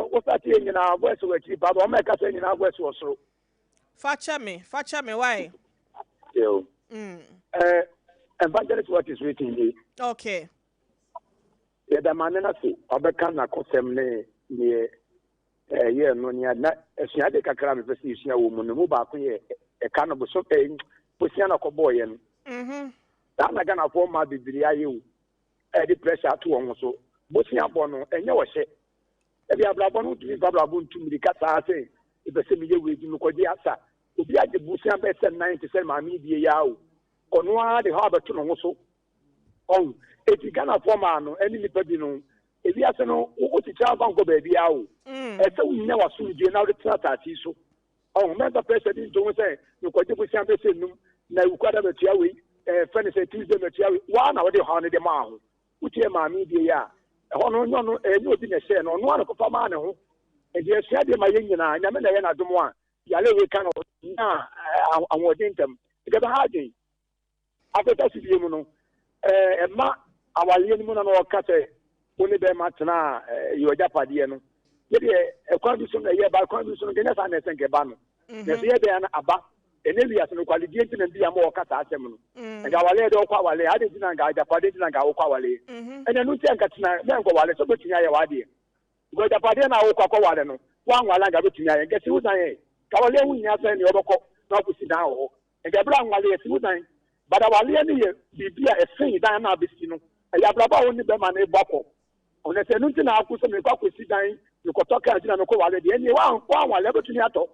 What's that in our west to a chili pow? Make us in our west was so. Facha me, why? Yo. Evangelist, what is written here? Okay. The man na say obeka kosem ne ye no nya na esua de kakra me pese esua wo mu no mu ba ko ye e ka no bo so posia na ko boy no da na ga na fo ma bibiri aye wo di pressure to won so posia bo no enye wo hye e bi ablabo no tu ablabo ntu mi ka sa say e pese mi ye we di no ko di asa obi age posia be 90% ma mi die ya wo ono a de ha ba to no so on eti Ghana former no eni nipa bi no ebi ase no wo ti tra banko ba bi awo ese wo nya waso die na wo tra tati so on member president to say no ko de busia be se num na wu kwada be tia we fene se Tuesday be tia we wa na wo de ha ne de ma ho wo tie ma mi die ya ho no nyo no enyo bi na share no no ko fa ma ne ho e de share de ma ye nyina nya me na ye na dom a ya le we kan na awodin tem e ga ha din afeta si bi mu no ma awale ni mu na no kase oni be matena yo japade no ye de ekwan bi so na ye ba kwan bi so no genya sa na senke ba no ye ye be na aba eneli as no kwalidi enti na bia ma o kasa asem no ga awale de okwa awale ade dina ga japade dina ga okwa awale ene no tie nkatena na nkwa awale so betinya ye wade go japade na okwa kwa wale no wa nwala ga betinya ye ngesi usan ye ka awale hu nya sa ni oboko na kusi dan ho ga bra nwale ye si usan bada wale ni ye bibia efin dan na besi no ya braba woni be ma na ebako ona se nunti na akuse me kwa kwesi dan me kotoka ajina me ko wale de eni wa wale betuni ato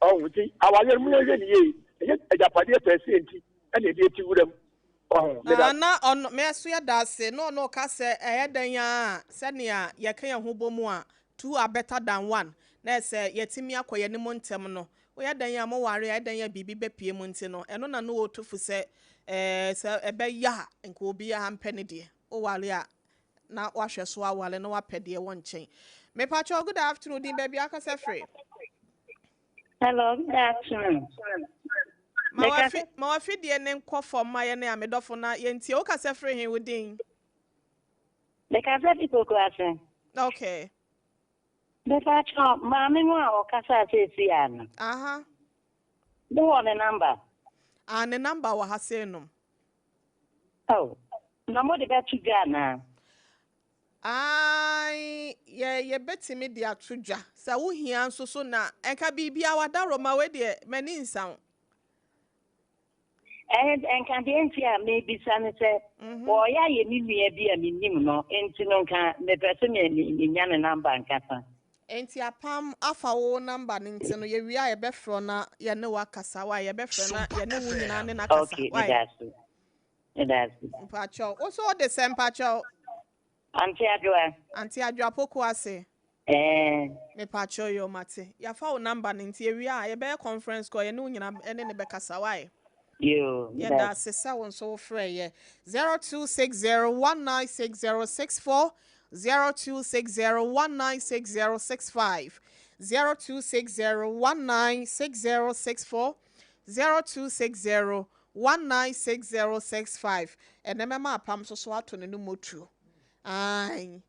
oh nti awale mu ye ni ye ejapade pese nti ene de ti wuram na on me so ya dase no ka se eyedan ya se ne a ye kan ya hobomu a two are better than one na se yetimi akoye ne montem no wo ya dan ya mo ware ya dan ya bibi bepie mu nti no eno na no otufu se se ebe ya nko obi ya hampe ne de o ware a na wahwe so awale na wapede won chen me pa cho good afternoon din baby aka se free. Hello, good afternoon. Ma wafi de ne nkọ for ma ye na amedofo na ye ntie o ka se free hin wodin. The casa people class. Okay. The pacho mami nwa o kasa sesi ana. Aha. Do one number. And the number wa ha say no. Oh. Na mo de gatu Ghana. Ai ye betimi de atodwa. Sa wo hia nso so na enka bibia wada roma we de mani nsan. And can be entia maybe sanite or ya ye mi bi a minim no enti no kan me pese me ni nya ne number nkata. Enti apam afa wo number nti no ye wi a ye befro na ye ne wakasa wa ye befro na ye ne wunyina ne na kasa. Okay, it has. Pacho. Also the same pacho. Anti adwa poku ase. Me pacho yo mate. Ya fa wo number nti ye wi a ye be conference call ye ne wunyina ene ne be kasa wa. You. Yeah, that's a sound so free. 0260196064, 0260196065, 0260196064, 0260196065. And then my Apam so ato ne no motu. Ai.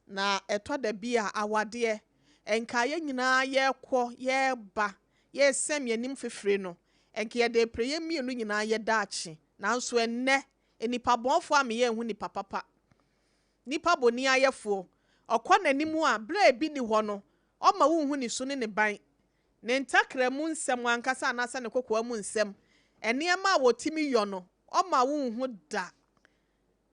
Na eto da bia awade enka ye nyina ye kwo ye ba ye sem ye nim fefre no. Enke ye de preye mienu nyina ye daachi nanso enne enipa bonfo a me ye hu nipa papa nipa boni ayefo okwa nanimu a bra bi ni ho no o ma wo hu ni so ne ban ne ntakra mu nsem ankasa anasa ne kokwa mu nsem ene ma wotimi yo no o ma wo hu da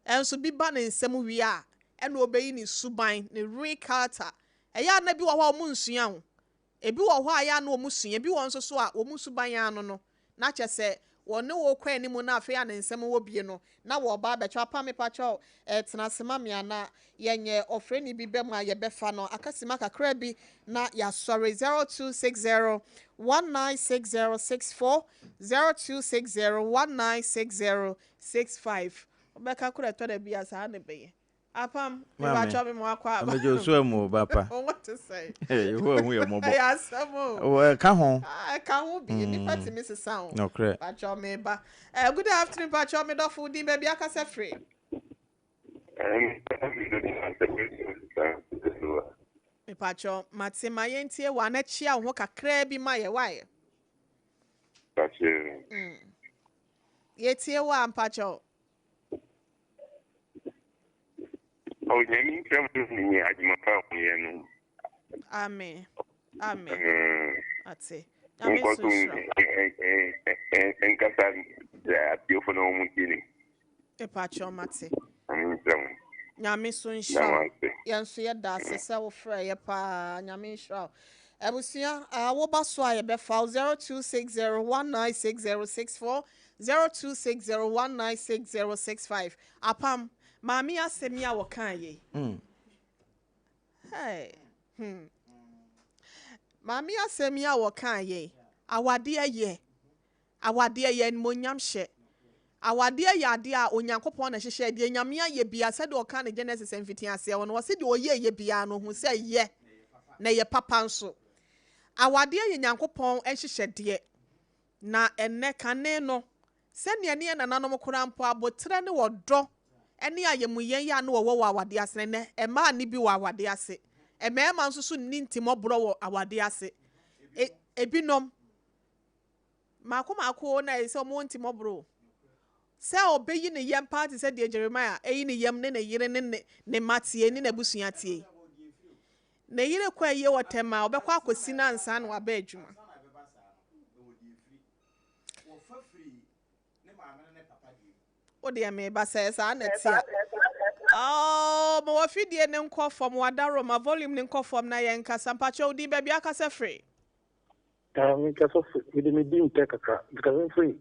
enso bi ba ne nsem wi a ene obeyi ni suban ne recalta eya na bi wo ho mu nsua ho ebi wo ho aya na o mu sua ebi wo nso so a o mu suban ya no na kyese wone wo kwa ni mu na afa ya ne nsem wo bie no na wo ba betwa pa me pacho tenasema me ana yenye ofreni bi be ma ye befa no akasima kakra bi na ya sorry 0260196064 0260196065 obeka kura to da bia sa na be Apam, me bacho me mo akwa ba. Me jo so mu papa. What to say? Hey, who hu your mobo. Ya samo. O ka ho. Ka ho bi ni party Mrs. Sound. No cre. Bacho me ba. Good afternoon bacho me do food din baby aka se free. Me bacho mate mayentie wa na chia ho kakra bi ma ye wae. Bacho. Ye tie wa mpacho. Oh, Yemi came to me, I didn't. Amen. That's it. And Casan, the Piofono Mutini. A patch on Matty. Yami soon shall. Yansu ya da se sell fray pa Yami shall. Ebusia, our baswaya befall 0260196064, 0260196065. Apam. Mami asem ya wakan ye. Hey. Mami asem ya wakan ye. Awade ye. Awade ye nmonyam hye. Awade ye ade a onyankopon na hyehye de nyame ye bia se de okan ne Genesis mfiti ase won wo se de oye ye bia no hu se ye na ye papa nso. Awade ye nyankopon hyehye de na enne kane no se ne ne nananom korampo abotre ne wodo eni ayemuyen ya na wo awade ase ne ema ni bi wo awade ase emema nso so ni Mọ́borọ̀ wo awade ase ebinom makoma na ese omo Mọ́borọ̀ se obeyi ne yem party se de Jeremiah eyi ne yem ne yire ne matie ni na busua tie ne yire kwa ye wotema obekwa akosi na nsa na waba adwuma o de me ba se sa na tia Oh, mo afidie ne nkɔ fam wadaro ma volume ne nkɔ fam na yɛn kasa mpacho di baabi akasa free. Me kasa free. Me di kakra because I'm free.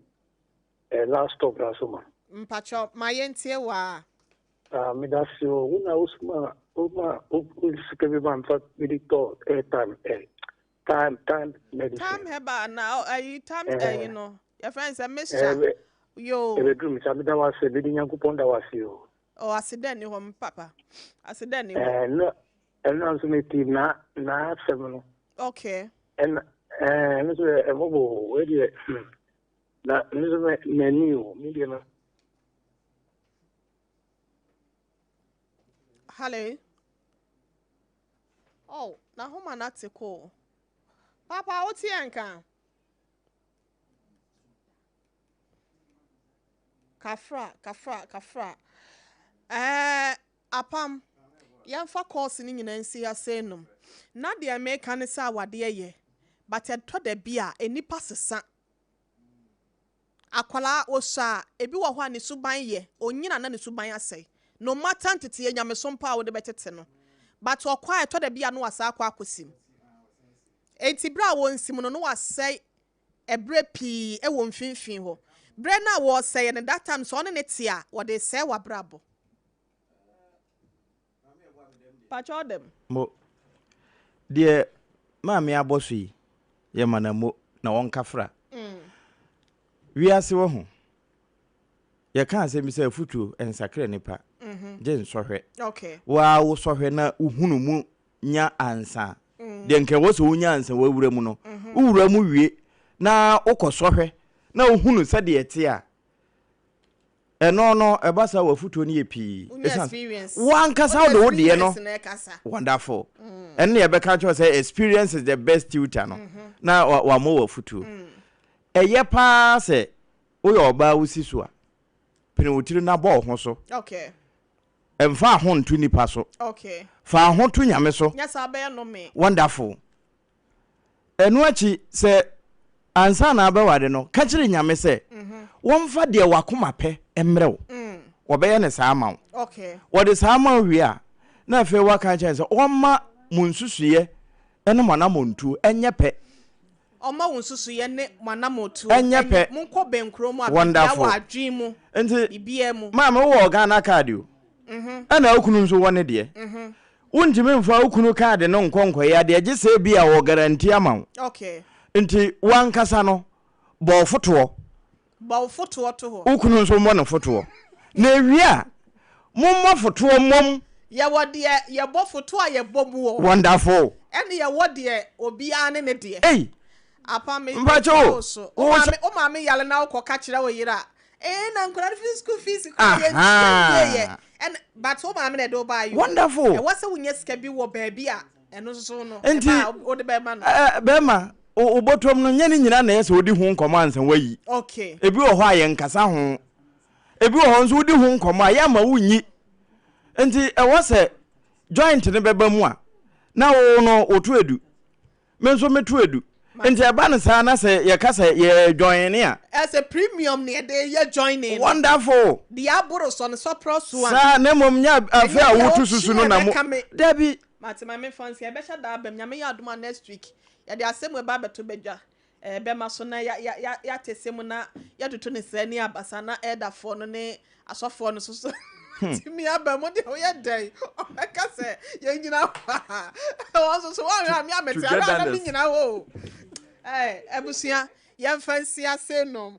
Last stop rasoma. Mpacho ma yentie wa. Me that's you. Una usma sikebe man fa me di to time medicine. Time heba na time you know. Your friends are Mr. Yo. Ebe drum sa me da wa se be di Nyankopon da wa se o. Oh, accident ni home papa. Accident ni home. No. No so me team na seven no. Okay. And no so e mo we di na no me menu media na. Hello. Oh, na home na te ko. Papa, what's here nka? Kafra. Apam. Yamfa course ni nyina nsi ase nom. Na de America ne sa wade ye. But to de bia enipa sesa. Akwala osa ebi wo ho ani suban ye. Onyina na ne suban asai. No matter ntete ye nyame sompa a wo de betete no. But okwa to de bia no wasa akwa akosim. Enti bra wo nsim no wasai ebre pi e wo mfinfin ho. Bre na wo say ne that time so on ne tia wo de say wa brabo. Pacho dem. Mo. Die maami aboso yi ye manamo na won kafra. Wi ase wo ho. Ye kan se mi se futu ensakre nipa. Je nsohwe. Okay. Wa wo sohwe na uhunu mu nya ansa. De nke wo so unya ansa wa wura mu no. Uwura mu wie na ukosohwe na uhunu se de ete a. No ebasa wa futu ni epi. One kasa wo de no. Wonderful. And ye be catch say experience is the best tutor no. Na wa mo wa futu. Eye pa se wo yo ba wusi so a. Pene wotiri na ball ho so. Okay. Emfa ho ntu nipa so. Okay. Fa ho tu nyame so. Yes, abe no me. Wonderful. Enu achi se ansa na abawade no ka kire nyame se wonfa de wakoma pe emrew wobeye ne saama wo. Okay. Wode saama wi a na afi waka kire se womma munsusuye ene mana montu enye pe Oma wonsusuye ne mana motu enye pe munko benkro mu abia wa adwen mu enti bibia mu mama wo Ghana card o ana okunu nso wone de wontimi mfa okunu card no nkonkoye ade age se bia wo guarantee ama. Okay. Nti wankasa no bo foto to ho okunu nso mo no foto na ewia mommo foto mom ye wode ye bo foto a ye bomu wo. Wonderful. Ene ye wode obi ane ne de Hey Apam me Mpacho o mama yale na ukoka kire wo yira na nkura school fees ko ye and but o mama na do buy you. Wonderful. E wase wunya sika bi wo baabi a eno so no Enti o de be ma no bema o botom no nyane nyina na yese odi hu nkomo ansan wayi. Okay. Ebi wo ho aye nkasa ho ebi wo ho nso odi hu nkomo aye ma wunyi. Enti e wase joint ne beba mu a na wo no otu edu menso metu edu. Enti aba ne sa na se ye kasa ye join ne a as a premium ne de ye joining. Wonderful. The aburo so ne so pros one sa na mom nya afi a wotu susu no na mo dabi matima me fancy e be sha da abam nya me ya aduma next week ya de asem we ba beto bedwa be ma so na ya tesem na ya tutu ne sa ni abasa na elder for no ne asofo no so Timi abam mo de o ye dey o meka se ye nyina o so wa mi amete ara na mi nyina wo ebusia ye fancy asenom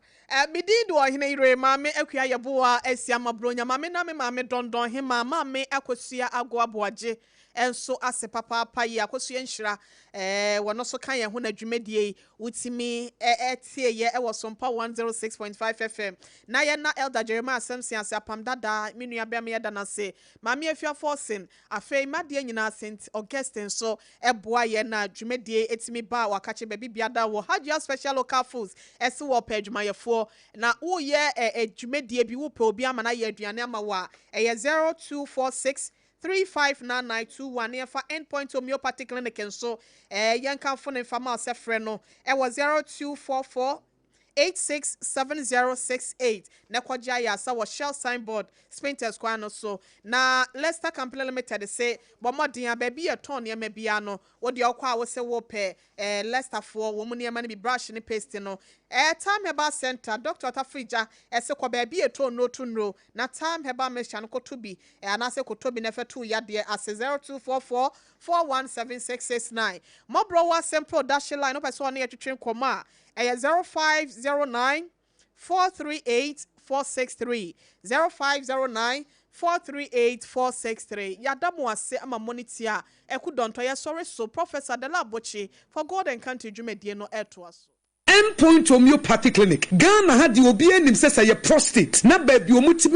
midi do Oheneyere Maame Akua Yeboaa asia mabronya maame na me maame dondon he maame akosua agoa boaje enso ase papa yi akosua nhira wono so kan ye ho na dwumadie utimi etie ye e wo Sompa 106.5 FM na ye na elder Jeremiah Asem ase Apam Dadaa minu abia me yeda na se maame afia forcing afei made nyina St Augustine so eboa ye na dwumadie etimi ba wakache baby biada wo Hajia special local foods ese wo padwumayefo na wo ye dwumadie bi wo pe obi ama na ye aduane ama wa 0246359921 nefa endpoint homeopathic clinic and so yen kan phone infama se frɛ no 0244 867068 na kwaja ya sa Shell signboard Spinters kwano so na Leicester Company Limited say bomoden ababi eton ne mabia no wo de okwa wo se wo pe Leicester for wo mu ne ma ne bi brush ne paste no time heba center Dr. Tafrija ese kwa baby eton no to no na time heba mesha no kotobi anase kotobi na fetu ya de as 0244 417669 Mọ́borọ̀ Asem production line no person na yetwetwe nkoma 0509 438 463 0509 438-463. Yadamu ase ama monitia ekudonto ya sorry so Professor Dela Bochi for God and Country Jumedie no etwaso. Endpoint Homeopathy Clinic. Ghana had the obi enim sesa ye prostate. Na baby omutimi